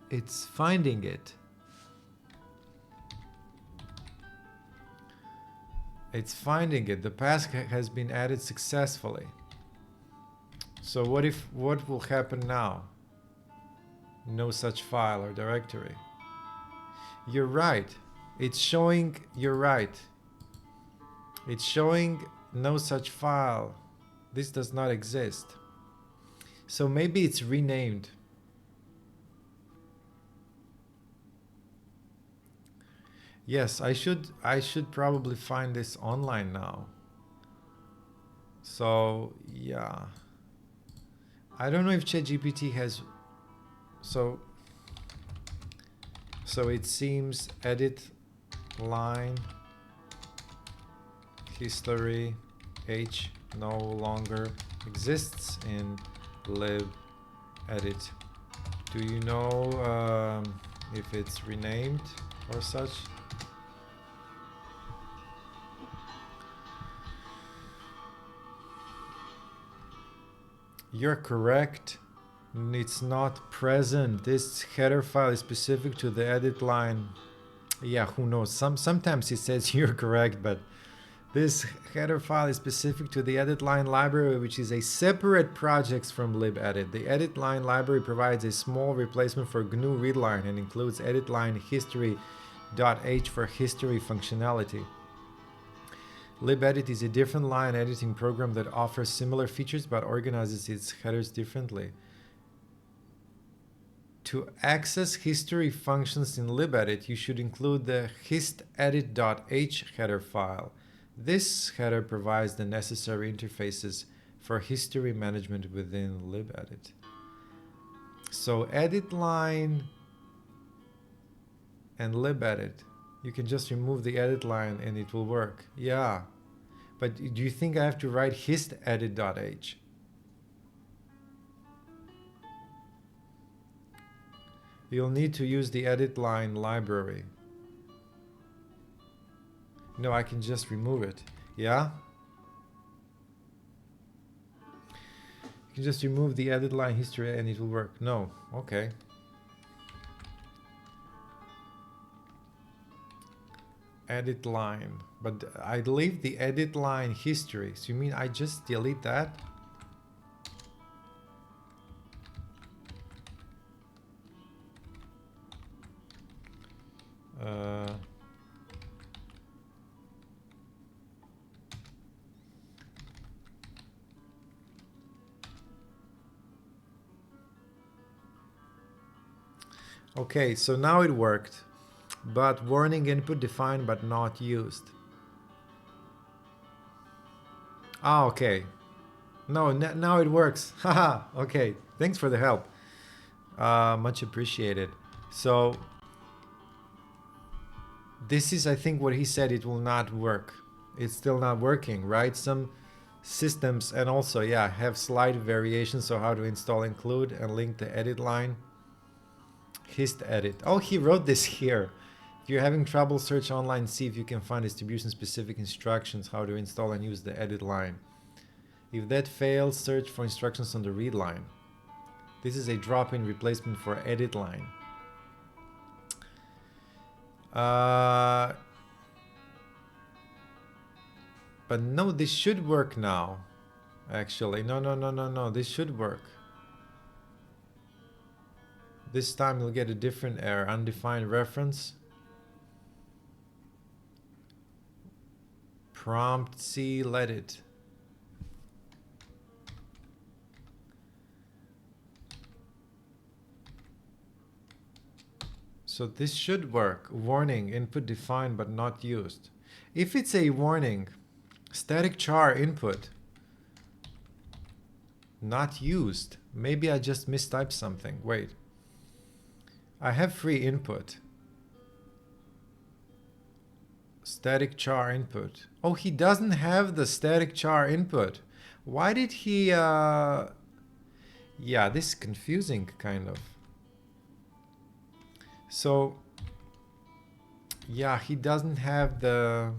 it's finding it. It's finding it. The path has been added successfully. So what will happen now? No such file or directory. You're right. It's showing, you're right. It's showing no such file. This does not exist. So maybe it's renamed. Yes, I should probably find this online now. So yeah. I don't know if ChatGPT has so it seems edit line history h no longer exists in lib edit. Do you know if it's renamed or such? You're correct. It's not present. This header file is specific to the edit line. Yeah, who knows? Sometimes it says you're correct, but this header file is specific to the edit line library, which is a separate project from libedit. The edit line library provides a small replacement for GNU readline and includes edit line history.h for history functionality. libedit is a different line editing program that offers similar features but organizes its headers differently. To access history functions in libedit, you should include the histedit.h header file. This header provides the necessary interfaces for history management within libedit. So edit line and libedit, you can just remove the edit line and it will work. Yeah, but do you think I have to write histedit.h? You'll need to use the edit line library. No, I can just remove it. Yeah? You can just remove the edit line history and it will work. No. Okay. Edit line. But I leave the edit line history. So you mean I just delete that? Okay, so now it worked, but warning input defined but not used. Ah, okay. No, now it works. Haha, okay. Thanks for the help. Much appreciated. So this is, I think, what he said, it will not work. It's still not working, right? Some systems, and also, yeah, have slight variations. So how to install, include, and link the edit line. Histedit. Oh, he wrote this here. If you're having trouble, search online, see if you can find distribution-specific instructions how to install and use the edit line. If that fails, search for instructions on the read line. This is a drop-in replacement for edit line. But no, this should work now. Actually, no. This should work. This time you'll get a different error. Undefined reference. Prompt C, let it. So this should work. Warning, input defined but not used. If it's a warning, static char input, not used. Maybe I just mistyped something. Wait. I have free input. Static char input. Oh, he doesn't have the static char input. Why did he... Yeah, this is confusing, kind of. So, yeah, he doesn't have the...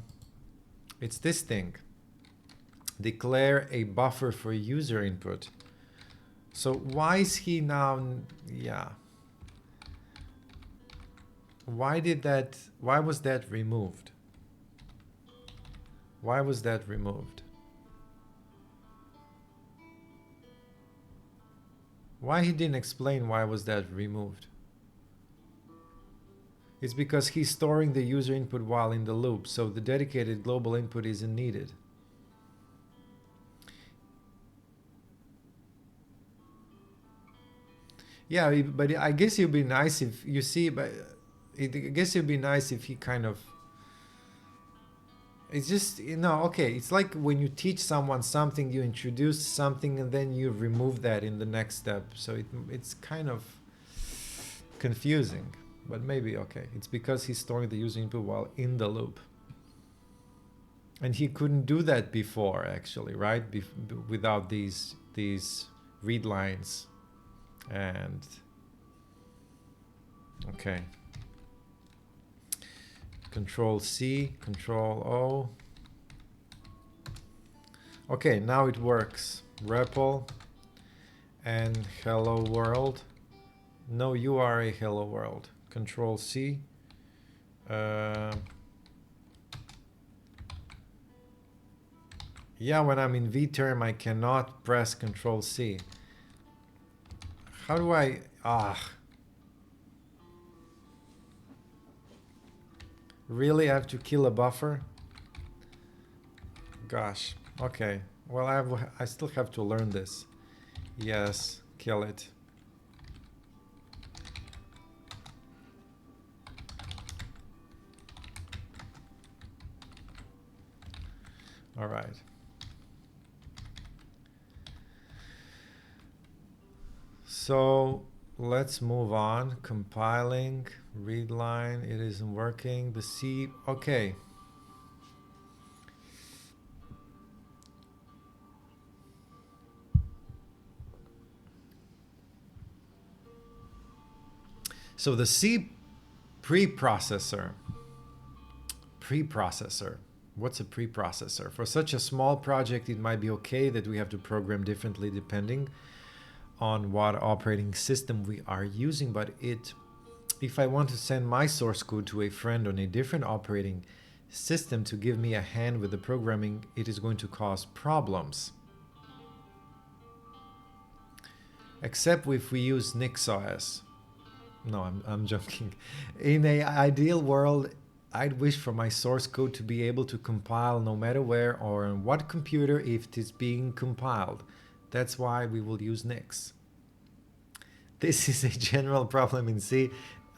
It's this thing. Declare a buffer for user input. So why is he now... Yeah. Why was that removed? Why was that removed? Why he didn't explain why was that removed? It's because he's storing the user input while in the loop, so the dedicated global input isn't needed. Yeah, but I guess it'd be nice if you see, but I guess it'd be nice if he kind of. It's just, okay. It's like when you teach someone something, you introduce something, and then you remove that in the next step. So it's kind of confusing, but maybe okay. It's because he's storing the user input while in the loop. And he couldn't do that before, actually, right? Without these read lines. And okay. Control C, Control O. Okay, now it works. REPL and hello world. No, you are a hello world. Control C. Yeah, when I'm in vterm, I cannot press Control C. How do I... Really, I have to kill a buffer? Gosh. Okay. Well, I still have to learn this. Yes, kill it. All right. So let's move on. Compiling, read line, it isn't working. The C, okay. So the C preprocessor. What's a preprocessor? For such a small project, it might be okay that we have to program differently depending on what operating system we are using, but if I want to send my source code to a friend on a different operating system to give me a hand with the programming, it is going to cause problems. Except if we use NixOS. No, I'm joking. In an ideal world, I'd wish for my source code to be able to compile no matter where or on what computer if it is being compiled. That's why we will use Nix. This is a general problem in C.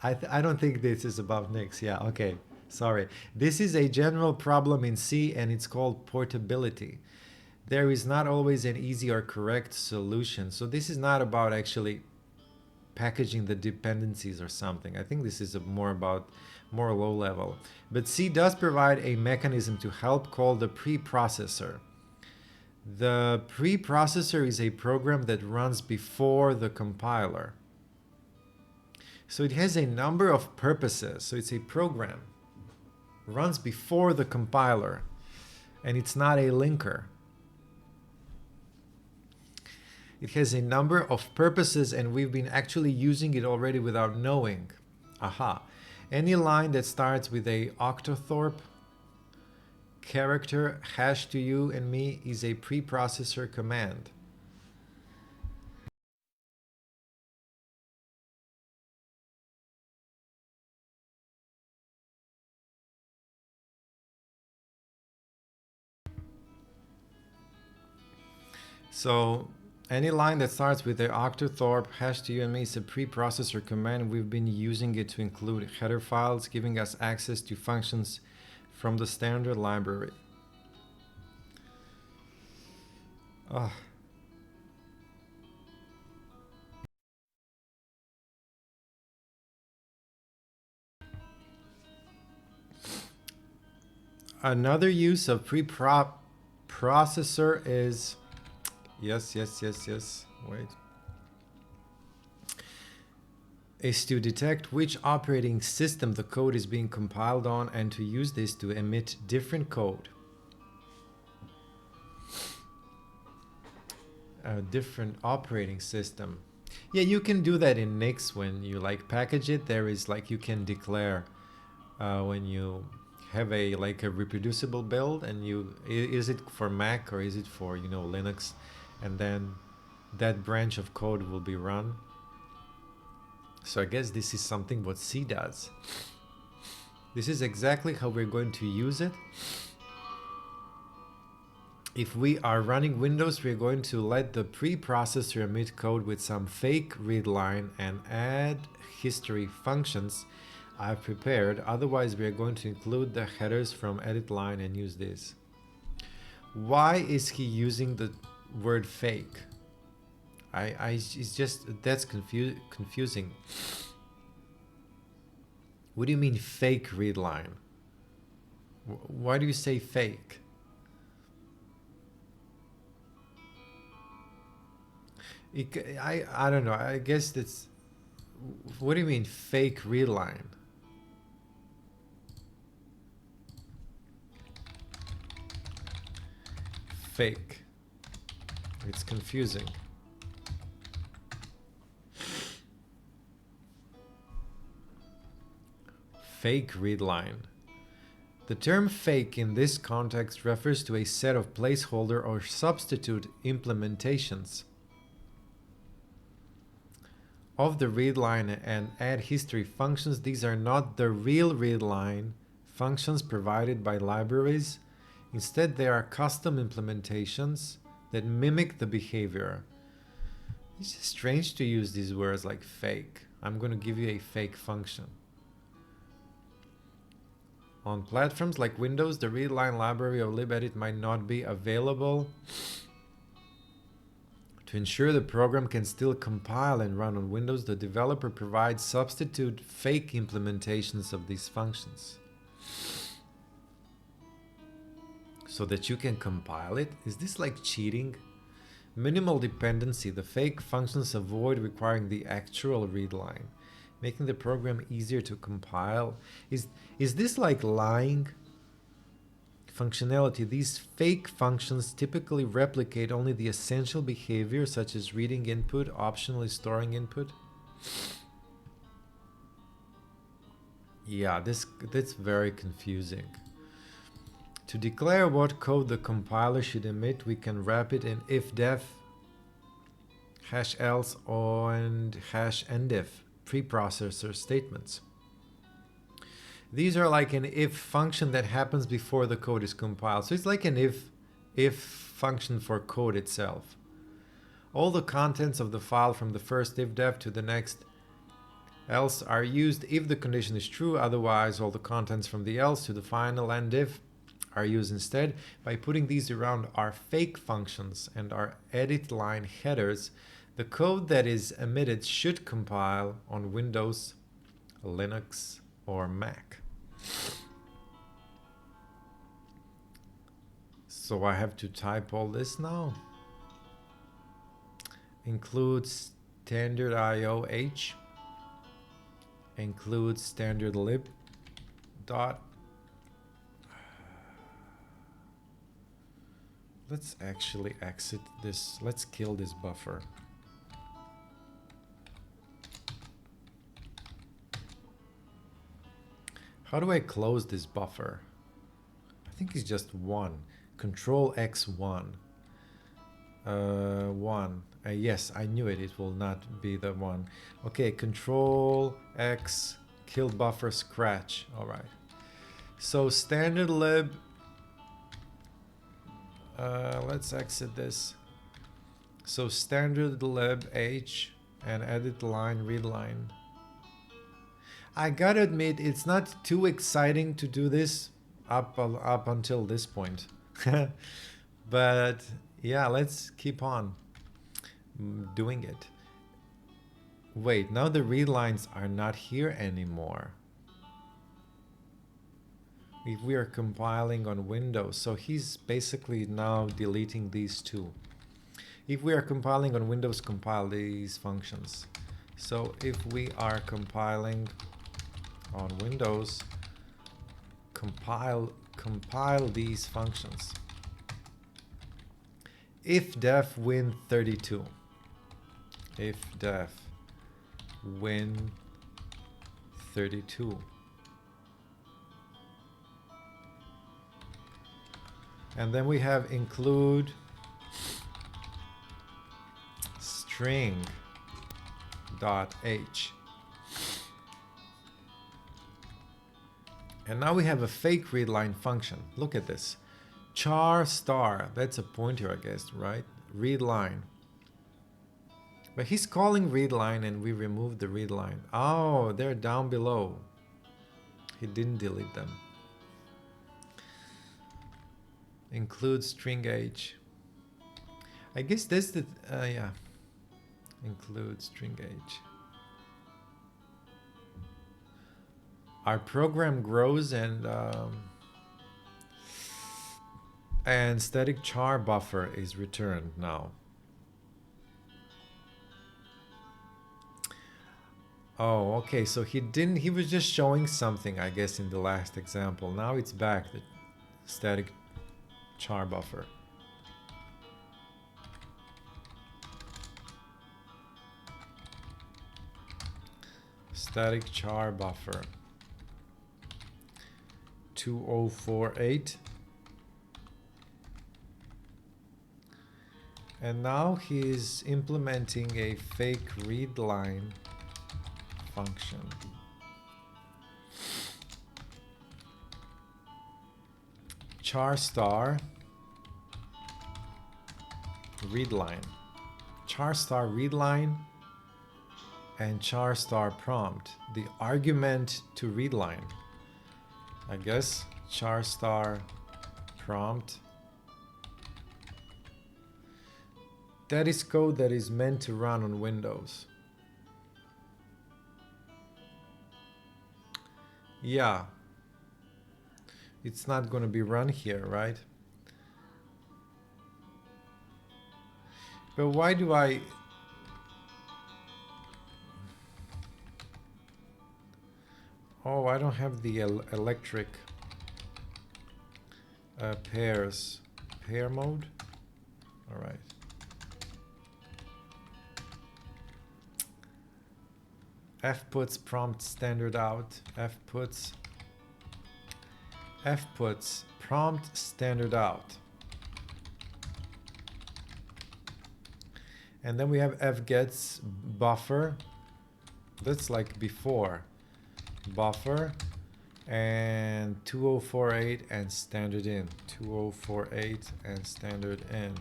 I don't think this is about Nix. Yeah, okay. Sorry. This is a general problem in C and it's called portability. There is not always an easy or correct solution. So this is not about actually packaging the dependencies or something. I think this is more low level. But C does provide a mechanism to help call the preprocessor. The preprocessor is a program that runs before the compiler. So it has a number of purposes. So it's a program. Runs before the compiler. And it's not a linker. It has a number of purposes and we've been actually using it already without knowing. Aha. Any line that starts with a octothorpe character hash to you and me is a preprocessor command. So any line that starts with the octothorpe hash to you and me is a preprocessor command. We've been using it to include header files, giving us access to functions from the standard library. Another use of preprocessor is yes. Wait. Is to detect which operating system the code is being compiled on and to use this to emit different code. A different operating system. Yeah, you can do that in Nix when you package it. There is you can declare when you have a reproducible build and is it for Mac or is it for Linux, and then that branch of code will be run. So I guess this is something what C does. This is exactly how we're going to use it. If we are running Windows, we're going to let the preprocessor emit code with some fake read line and add history functions I've prepared. Otherwise, we're going to include the headers from edit line and use this. Why is he using the word fake? It's just, that's confusing. What do you mean fake read line? Why do you say fake? I don't know. I guess that's... What do you mean fake read line? Fake. It's confusing. Fake read line. The term fake in this context refers to a set of placeholder or substitute implementations of the readline and add history functions. These are not the real readline functions provided by libraries. Instead, they are custom implementations that mimic the behavior. It's just strange to use these words like fake. I'm going to give you a fake function. On platforms like Windows, the readline library of libedit might not be available. To ensure the program can still compile and run on Windows, the developer provides substitute fake implementations of these functions so that you can compile it. Is this like cheating? Minimal dependency. The fake functions avoid requiring the actual readline, making the program easier to compile. Is this like lying? Functionality. These fake functions typically replicate only the essential behavior, such as reading input, optionally storing input. Yeah, that's very confusing. To declare what code the compiler should emit, we can wrap it in if-def, #else, and #ndif preprocessor statements. These are like an if function that happens before the code is compiled. So it's like an if function for code itself. All the contents of the file from the first if-def to the next else are used if the condition is true. Otherwise, all the contents from the else to the final endif are used instead. By putting these around our fake functions and our edit line headers, the code that is emitted should compile on Windows, Linux, or Mac. So I have to type all this now. Include standard IOH, include standard lib dot. Let's actually exit this. Let's kill this buffer. How do I close this buffer? I think it's just 1. Control X1. 1. Yes, I knew it. It will not be the 1. Okay, Control X, kill buffer, scratch. All right. So standard lib. Let's exit this. So standard lib H and edit line, read line. I gotta admit, it's not too exciting to do this up until this point. But yeah, let's keep on doing it. Wait, now the read lines are not here anymore. If we are compiling on Windows, so he's basically now deleting these two. If we are compiling on Windows, compile these functions. So if we are compiling on Windows, compile these functions. If def win 32. If def win 32. And then we have include string dot h. And now we have a fake readline function. Look at this. Char star. That's a pointer, I guess, right? Readline. But he's calling readline and we removed the readline. Oh, they're down below. He didn't delete them. Include string age. I guess that's the, yeah. Include string age. Our program grows and static char buffer is returned now. Oh, okay, so he was just showing something, I guess, in the last example. Now it's back, the static char buffer. Static char buffer. 2048. And now he's implementing a fake readline function. Char star readline. Char star readline and char star prompt. The argument to readline. I guess char star prompt. That is code that is meant to run on Windows. Yeah. It's not going to be run here, right? But why do I... Oh, I don't have the electric pairs. Pair mode? All right. F puts prompt standard out. F puts prompt standard out. And then we have F gets buffer. That's like before. Buffer and 2048 and standard in. 2048 and standard in.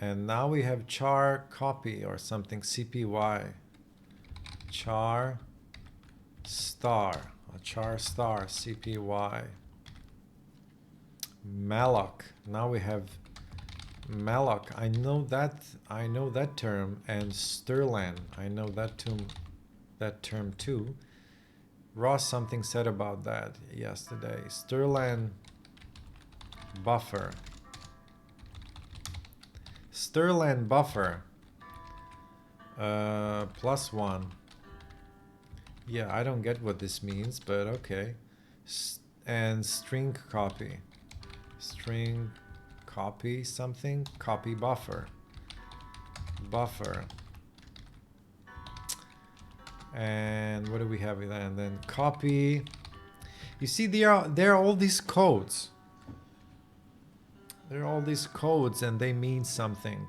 And now we have char copy or something, CPY. Char star CPY. malloc. Now we have malloc. I know that term. And Sterlan, I know that term too. Ross something said about that yesterday. Sterlan buffer. Sterlan buffer +1. Yeah, I don't get what this means, but okay. And string copy. String copy something. Copy buffer. Buffer. And what do we have then? And then copy. You see, there are all these codes. There are all these codes and they mean something.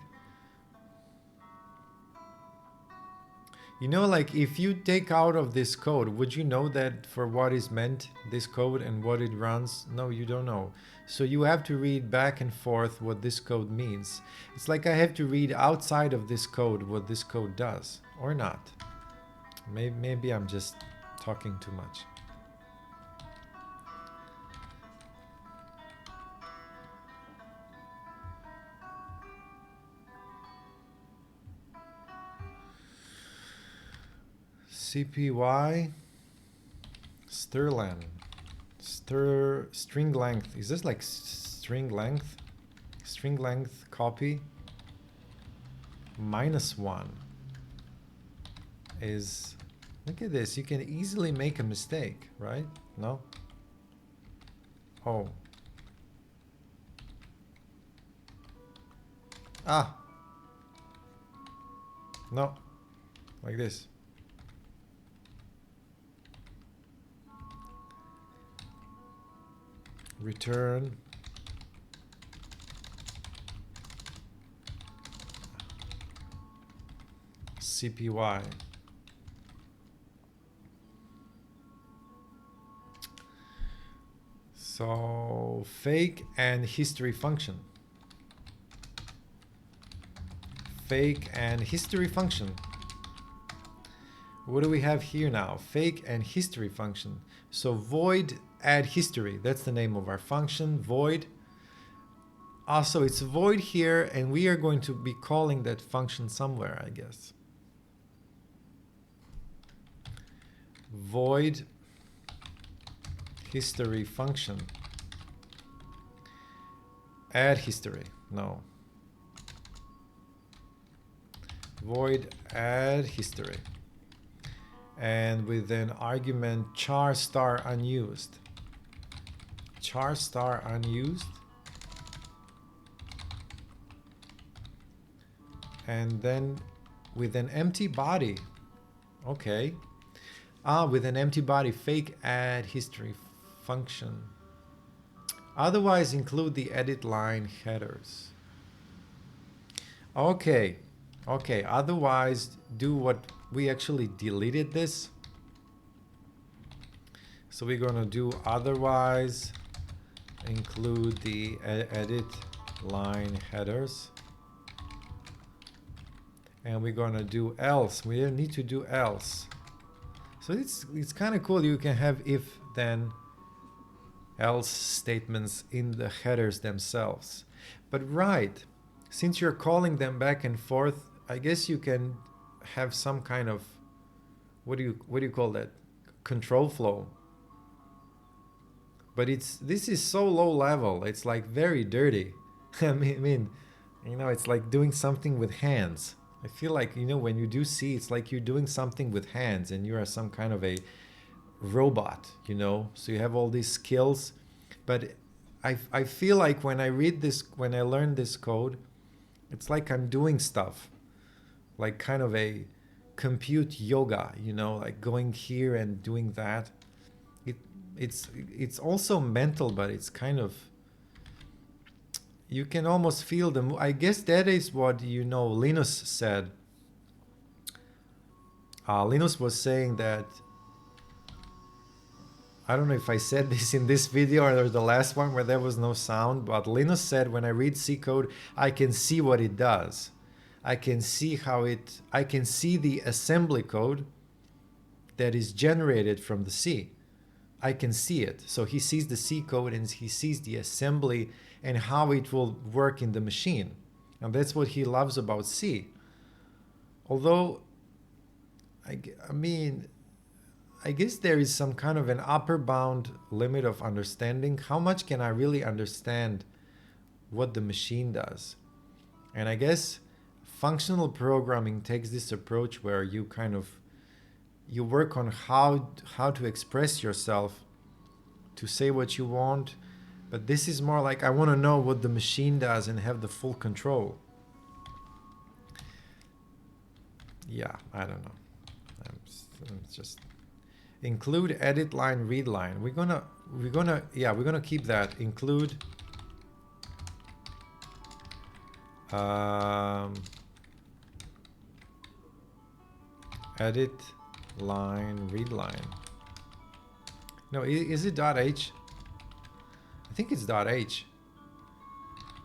You know, like if you take out of this code, would you know that for what is meant this code and what it runs? No, you don't know. So you have to read back and forth what this code means. It's like I have to read outside of this code what this code does, or not. Maybe I'm just talking too much. CPY Sterlan string length. Is this like string length? String length copy -1 is, look at this, you can easily make a mistake, right? No? Oh. Ah. No. Like this. Return CPY. So fake and history function. Fake and history function. What do we have here now? Fake and history function. So void add history. That's the name of our function, void. Also, it's void here, and we are going to be calling that function somewhere, I guess. Void history function. Add history. No. Void add history. And with an argument char star unused. Char star unused. And then with an empty body. Okay. With an empty body, fake add history function. Otherwise include the edit line headers. Okay. Okay, otherwise do what we actually deleted this. So we're going to do otherwise include the edit line headers. And we're going to do else. We need to do else. So it's kind of cool. You can have if, then, else statements in the headers themselves. But right, since you're calling them back and forth, I guess you can have some kind of, what do you call that? Control flow. But this is so low level. It's like very dirty. I mean, you know, it's like doing something with hands. I feel like, you know, when you do C, it's like you're doing something with hands and you are some kind of a robot, you know? So you have all these skills. But I feel like when I read this, when I learn this code, it's like I'm doing stuff. Like kind of a compute yoga, you know, like going here and doing that. It's also mental, but it's kind of, you can almost feel them. I guess that is what, you know, Linus said. Linus was saying that, I don't know if I said this in this video or the last one where there was no sound, but Linus said when I read C code, I can see what it does. I can see I can see the assembly code that is generated from the C. I can see it. So he sees the C code and he sees the assembly and how it will work in the machine. And that's what he loves about C. Although, I mean, I guess there is some kind of an upper bound limit of understanding. How much can I really understand what the machine does? And I guess functional programming takes this approach where you kind of, you work on how to express yourself, to say what you want. But this is more like I want to know what the machine does and have the full control. Yeah, I don't know. I'm just include edit line, read line. We're gonna keep that. Include edit line, read line. No, is it .h? I think it's .h.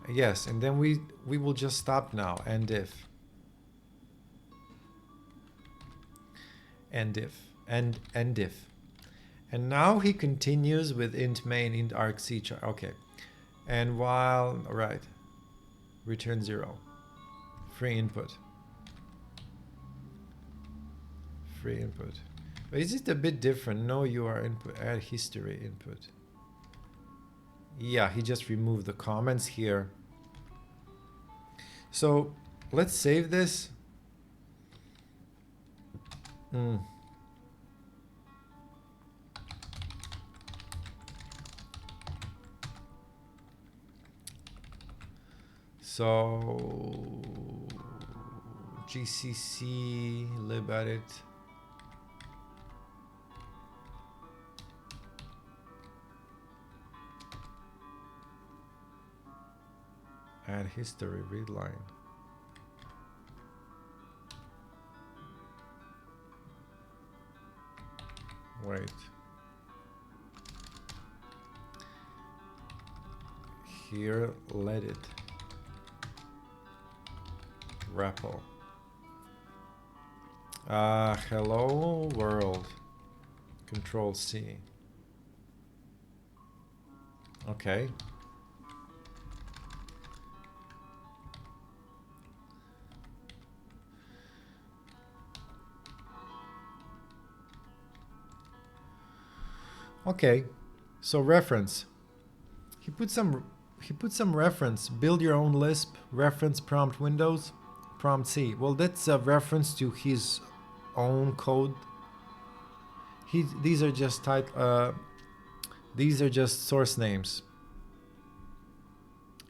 Yes, and then we will just stop now. End if. End if. End if. And now he continues with int main, int arg c char. Okay. And while, right, return 0. Free input. Free input. But is it a bit different? No, you are input, add history input. Yeah, he just removed the comments here. So let's save this. So GCC libedit. Add history, read line. Wait. Here, let it. REPL. Hello world. Control C. Okay. Okay. So reference. He put some reference. Build your own Lisp reference prompt Windows prompt C. Well, that's a reference to his own code. These are just these are just source names.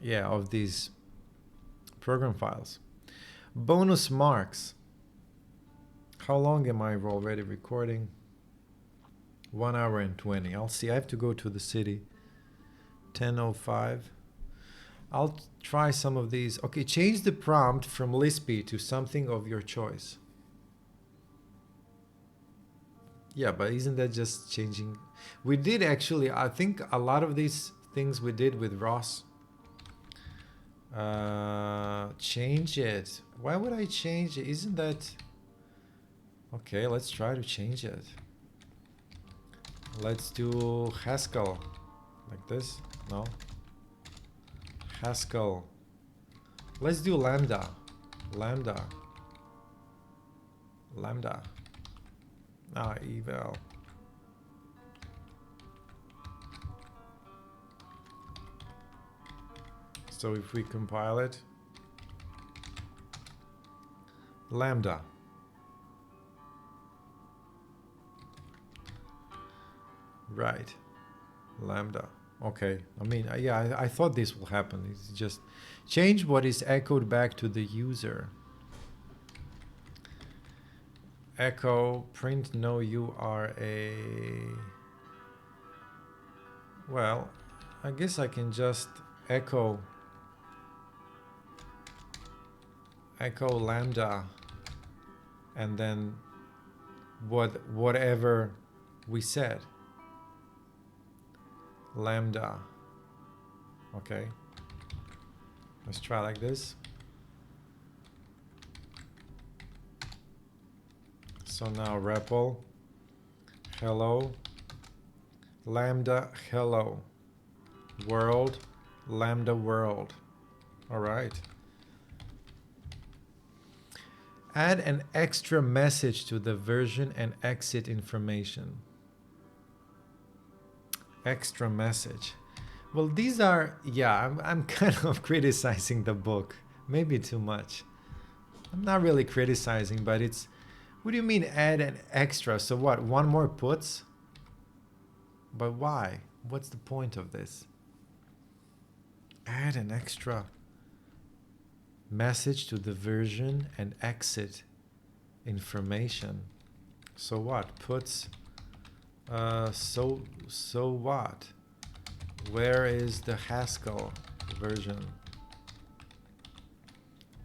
Yeah, of these program files. Bonus marks. How long am I already recording? 1 hour and 20. I'll see. I have to go to the city. 10:05. I'll try some of these. Okay, change the prompt from Lispy to something of your choice. Yeah, but isn't that just changing? We did actually, I think a lot of these things we did with Ross. Change it. Why would I change it? Isn't that... Okay, let's try to change it. Let's do Haskell. Like this? No. Haskell. Let's do Lambda. Lambda. Lambda. Eval. So if we compile it, Lambda. Right. Lambda. Okay. I mean, yeah, I thought this will happen. It's just change what is echoed back to the user. Echo print no URA. Well, I guess I can just echo lambda and then whatever we said. Lambda. Okay. Let's try like this. So now REPL, hello, lambda, hello, world, lambda, world. All right. Add an extra message to the version and exit information. Extra message. Well, these are, yeah, I'm kind of criticizing the book. Maybe too much. I'm not really criticizing, but it's, what do you mean add an extra? So what, one more puts? But why? What's the point of this? Add an extra message to the version and exit information. So what? Puts, so what? Where is the Haskell version?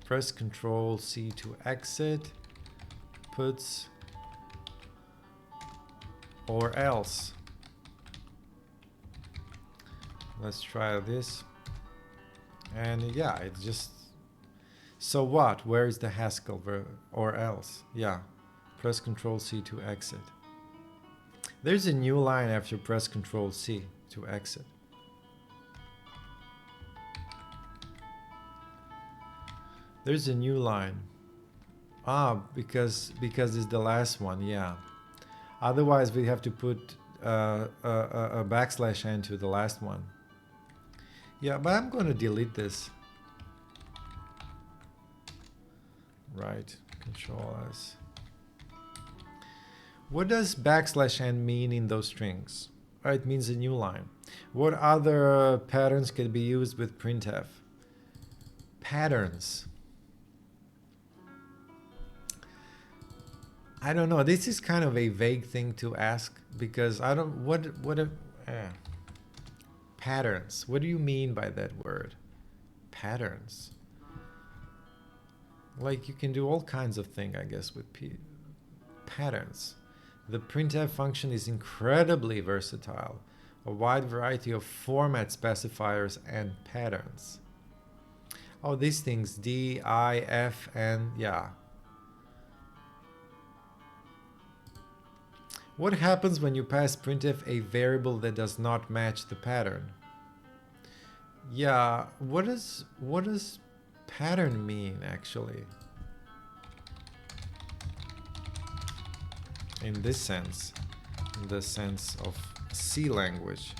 Press Control C to exit. Puts or else. Let's try this. And yeah, it just, so what? Where is the Haskell or else? Yeah, press Control C to exit. There's a new line after press Control C to exit. There's a new line. Because it's the last one, yeah. Otherwise, we have to put a backslash n to the last one. Yeah, but I'm going to delete this. Right, Control S. What does backslash n mean in those strings? It means a new line. What other patterns can be used with printf? Patterns. I don't know. This is kind of a vague thing to ask because I don't. Patterns. What do you mean by that word? Patterns. Like you can do all kinds of things, I guess, with patterns. The printf function is incredibly versatile. a wide variety of format specifiers and patterns. Oh, these things, D, I, F, and yeah. What happens when you pass printf a variable that does not match the pattern? Yeah, what does pattern mean actually? In this sense, in the sense of C language.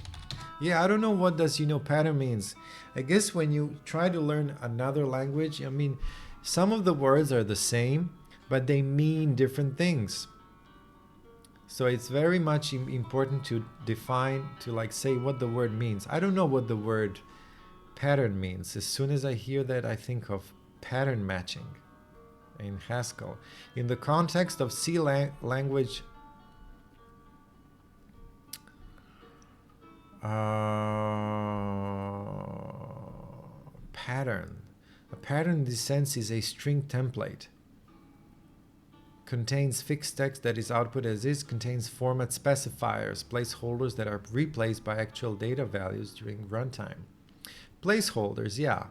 Yeah, I don't know what does pattern means. I guess when you try to learn another language, I mean, some of the words are the same, but they mean different things. So it's very much important to define, to like say what the word means. I don't know what the word pattern means. As soon as I hear that, I think of pattern matching in Haskell. In the context of C language, pattern. A pattern in this sense is a string template. Contains fixed text that is output as is, contains format specifiers, placeholders that are replaced by actual data values during runtime. Placeholders, yeah.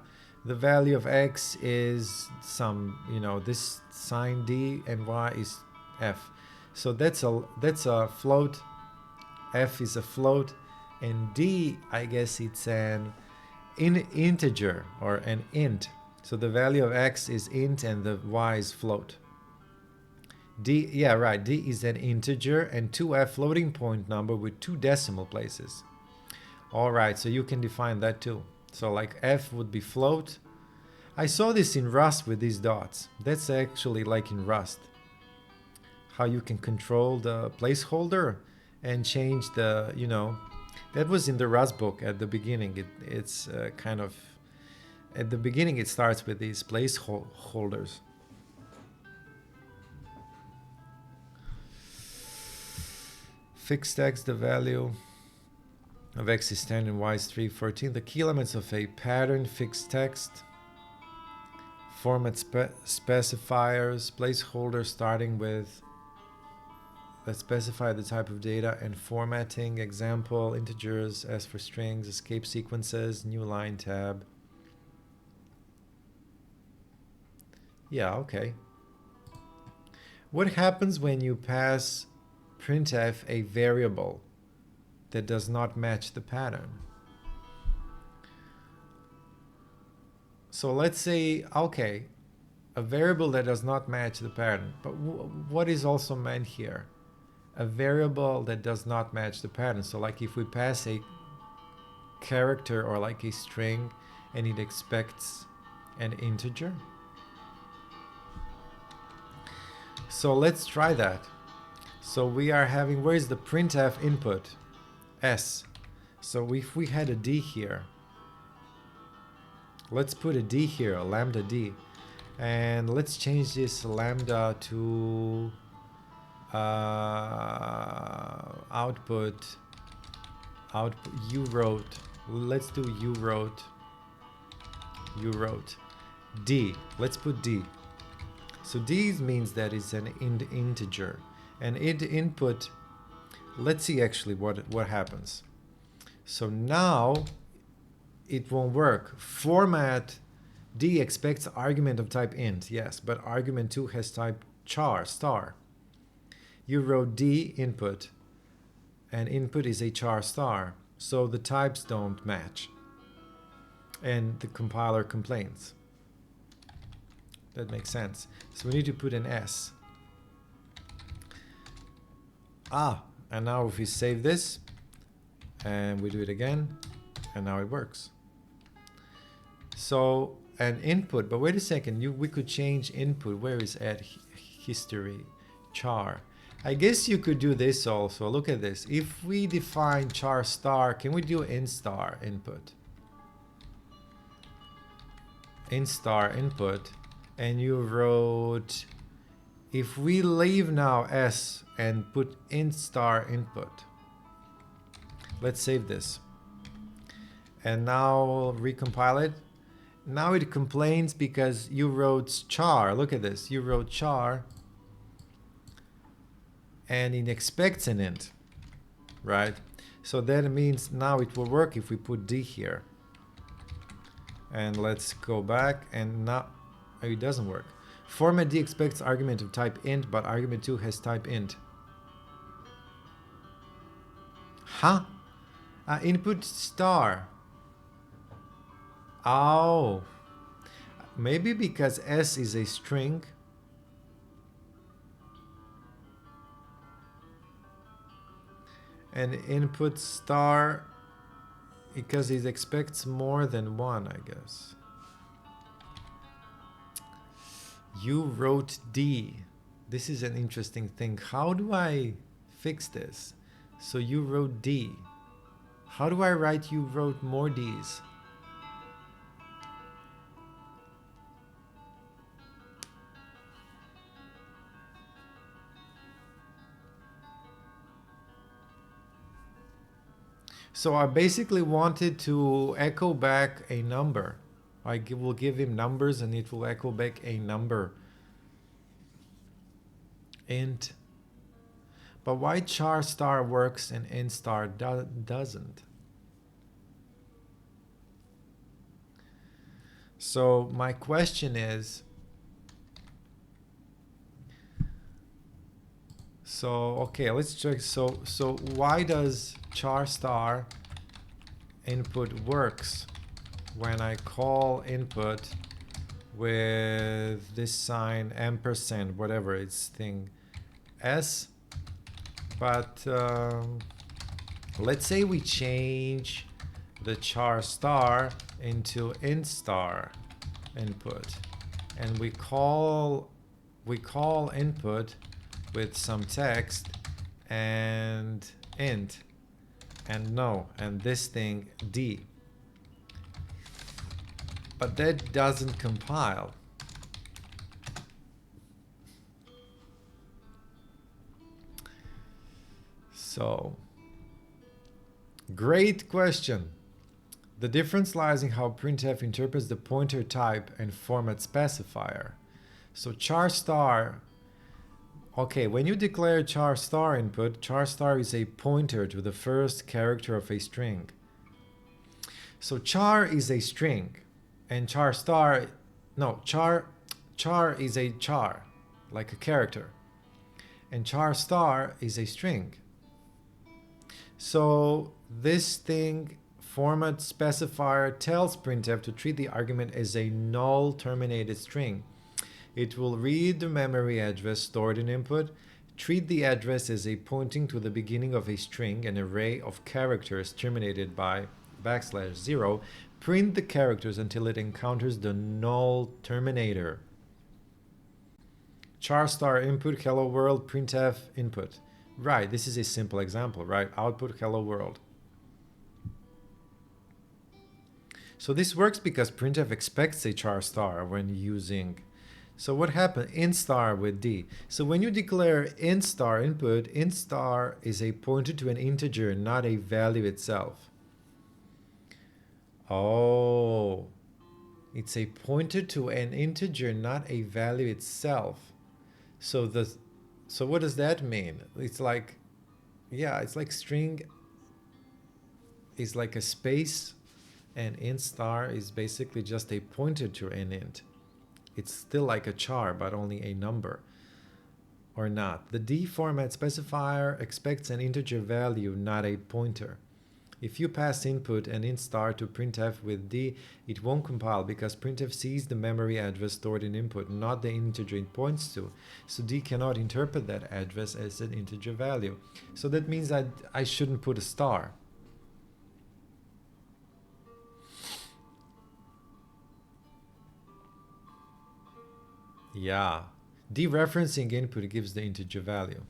The value of x is some, this sign D and y is f. So that's a float. F is a float, and D, I guess it's an integer or an int. So the value of x is int and the y is float. D, yeah, right. D is an integer and 2f floating point number with 2 decimal places. All right, so you can define that too. So like f would be float. I saw this in Rust with these dots. That's actually like in Rust. How you can control the placeholder and change the, that was in the Rust book at the beginning. It's kind of, at the beginning it starts with these placeholders. Fixed text, the value of x is 10 and y is 3, 14. The key elements of a pattern, fixed text, format specifiers, placeholders starting with that specify the type of data, and formatting, example, integers, as for strings, escape sequences, new line tab. Yeah, okay. What happens when you pass printf a variable that does not match the pattern? So let's say, okay, a variable that does not match the pattern, but what is also meant here? A variable that does not match the pattern. So like if we pass a character or like a string and it expects an integer. So let's try that. So we are having, where is the printf input? S. So if we had a D here, let's put a D here, a lambda D. And let's change this lambda to output you wrote. Let's do you wrote D. Let's put D. So D means that it's an integer. And input, let's see actually what happens. So now it won't work. Format D expects argument of type int, yes, but argument 2 has type char, star. You wrote D input, and input is a char star, so the types don't match. And the compiler complains. That makes sense. So we need to put an S. And now if we save this and we do it again, and now it works. So an input, but wait a second, we could change input. Where is add history char? I guess you could do this also. Look at this. If we define char star, can we do in star input? In star input, and you wrote, if we leave now S and put in star input, let's save this. And now recompile it. Now it complains because you wrote char. Look at this. You wrote char and it expects an int, right? So that means now it will work if we put D here. And let's go back, and now it doesn't work. Format D expects argument of type int, but argument 2 has type int. Huh? Input star. Oh. Maybe because S is a string. And input star because it expects more than one, I guess. You wrote D. This is an interesting thing. How do I fix this? So you wrote D. How do I write you wrote more D's? So I basically wanted to echo back a number. I will give him numbers and it will echo back a number. Int. But why char star works and int star doesn't? So my question is, okay, let's check. So why does char star input works when I call input with this sign ampersand, whatever it's thing, S, but let's say we change the char star into int star input, and we call input with some text and int and no, and this thing D. But that doesn't compile. So, great question. The difference lies in how printf interprets the pointer type and format specifier. So char star, okay, when you declare char star input, char star is a pointer to the first character of a string. So char is a string, and char star, no, char is a char, like a character, and char star is a string. So this thing, format specifier, tells printf to treat the argument as a null terminated string. It will read the memory address stored in input, treat the address as a pointing to the beginning of a string, an array of characters terminated by \0, print the characters until it encounters the null terminator. Char star input hello world printf input. Right, this is a simple example, right? Output hello world. So this works because printf expects a char star when using. So what happened? Int star with D. So when you declare int star input, int star is a pointer to an integer, not a value itself. Oh, it's a pointer to an integer, not a value itself. So what does that mean? It's like, yeah, it's like string is like a space, and int star is basically just a pointer to an int. It's still like a char, but only a number, or not. The D format specifier expects an integer value, not a pointer. If you pass input and int star to printf with D, it won't compile because printf sees the memory address stored in input, not the integer it points to. So D cannot interpret that address as an integer value. So that means that I shouldn't put a star. Yeah, dereferencing input gives the integer value.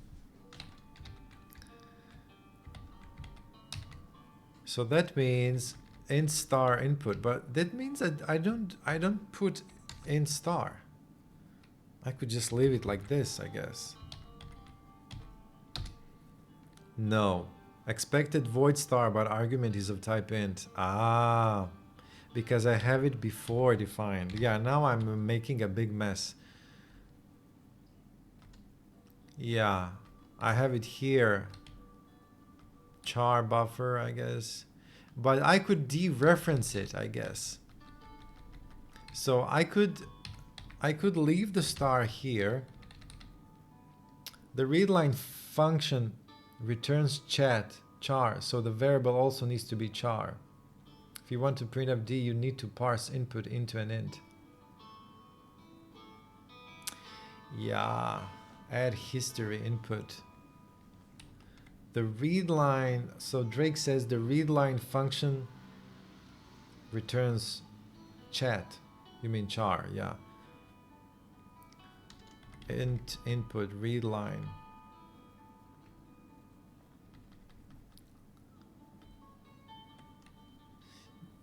So that means int star input, but that means that I don't put int star. I could just leave it like this, I guess. No, expected void star, but argument is of type int. Ah, because I have it before defined. Yeah, now I'm making a big mess. Yeah, I have it here. char buffer, I guess. But I could dereference it, I guess. So I could leave the star here. The readline function returns char, so the variable also needs to be char. If you want to print f d, you need to parse input into an int. Yeah, add history input. The readline, so Drake says the readline function returns chat. You mean char, yeah. Int input readline.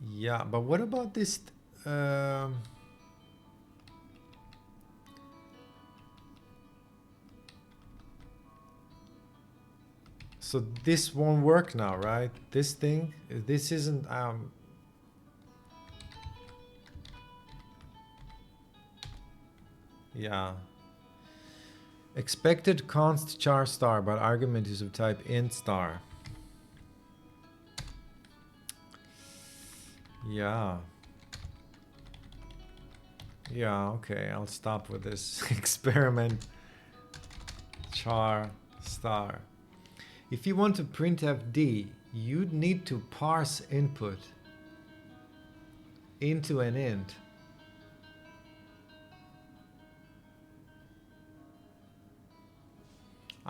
Yeah, but what about this? So this won't work now, right? This thing, this isn't yeah. Expected const char star, but argument is of type int star. Yeah. Yeah, okay, I'll stop with this experiment. Char star. If you want to print fd, you'd need to parse input into an int.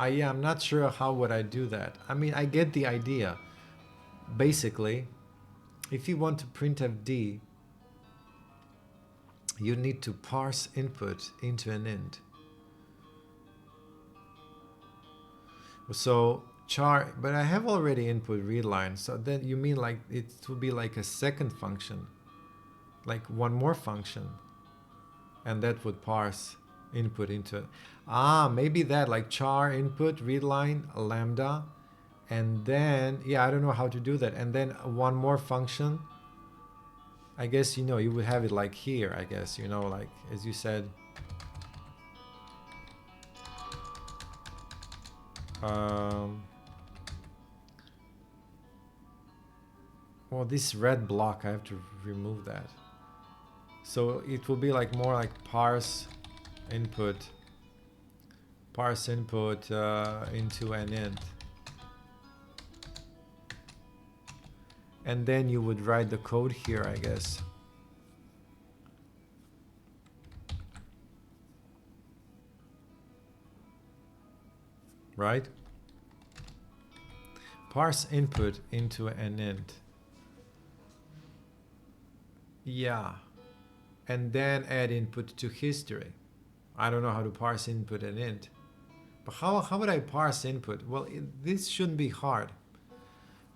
Yeah, I'm not sure how would I do that. I mean, I get the idea. Basically, if you want to print fd, you need to parse input into an int. So char, but I have already input readline. So then you mean like it would be like a second function, like one more function, and that would parse input into it. Maybe that, like char input readline lambda, and then yeah, I don't know how to do that, and then one more function. I guess, you know, you would have it like here, I guess, you know, like as you said. Well, this red block, I have to remove that. So it will be like more like parse input into an int. And then you would write the code here, I guess. Right? Parse input into an int. Yeah. And then add input to history. I don't know how to parse input and int. But how would I parse input? Well, this shouldn't be hard.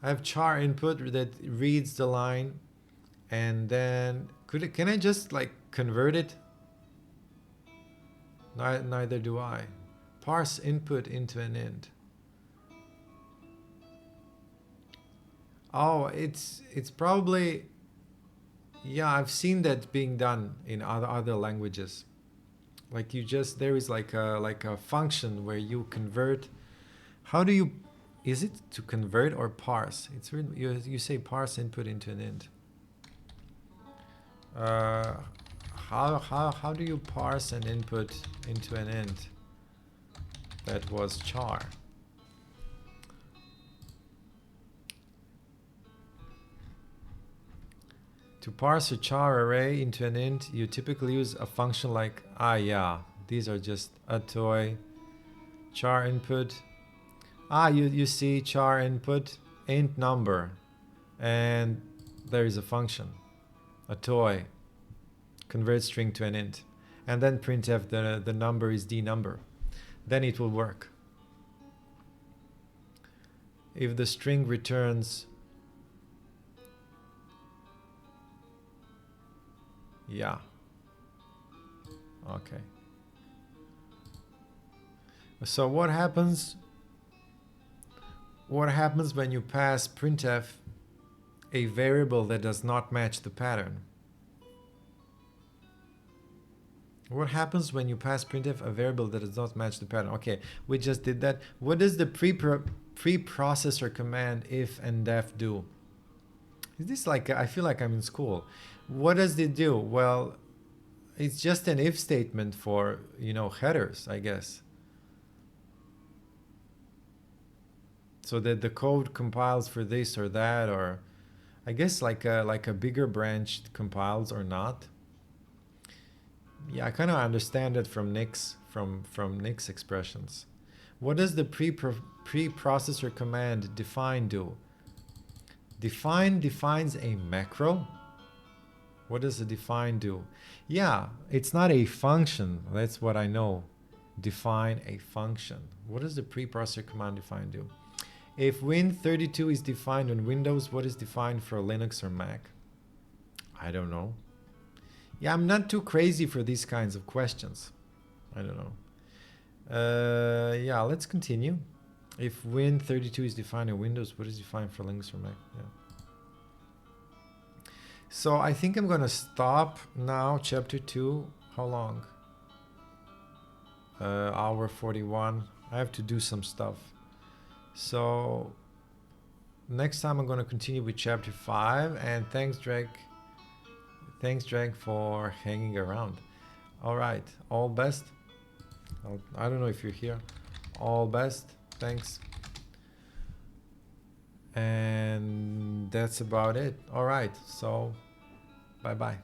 I have char input that reads the line, and then can I just like convert it? Neither do I. Parse input into an int. Oh, it's probably, yeah, I've seen that being done in other languages. Like there is like a function where you convert. How do you, is it to convert or parse? It's really, you say parse input into an int. How do you parse an input into an int that was char? To parse a char array into an int, you typically use a function like, yeah, these are just a toy, char input. You see char input, int number, and there is a function, a toy, convert string to an int, and then printf the number is the number. Then it will work. If the string returns, yeah, okay. So what happens when you pass printf a variable that does not match the pattern? What happens when you pass printf a variable that does not match the pattern? Okay, we just did that. What does the preprocessor command if and def do. Is this like, I feel like I'm in school. What does it do? Well, it's just an if statement for, you know, headers, I guess. So that the code compiles for this or that, or I guess like a bigger branch compiles or not. Yeah, I kind of understand it from Nick's from Nick's expressions. What does the preprocessor command define do? Define defines a macro. What does the define do? Yeah, it's not a function. That's what I know. Define a function. What does the preprocessor command define do? If Win32 is defined on Windows, what is defined for Linux or Mac? I don't know. Yeah, I'm not too crazy for these kinds of questions. I don't know. Yeah, let's continue. If Win32 is defined on Windows, what is defined for Linux or Mac? Yeah. So I think I'm gonna stop now. Chapter 2. How long? Hour 41. I have to do some stuff. So next time I'm gonna continue with chapter 5. And thanks, Drake. Thanks, Drake, for hanging around. All right. All best. I don't know if you're here. All best. Thanks. And that's about it. All right. So bye-bye.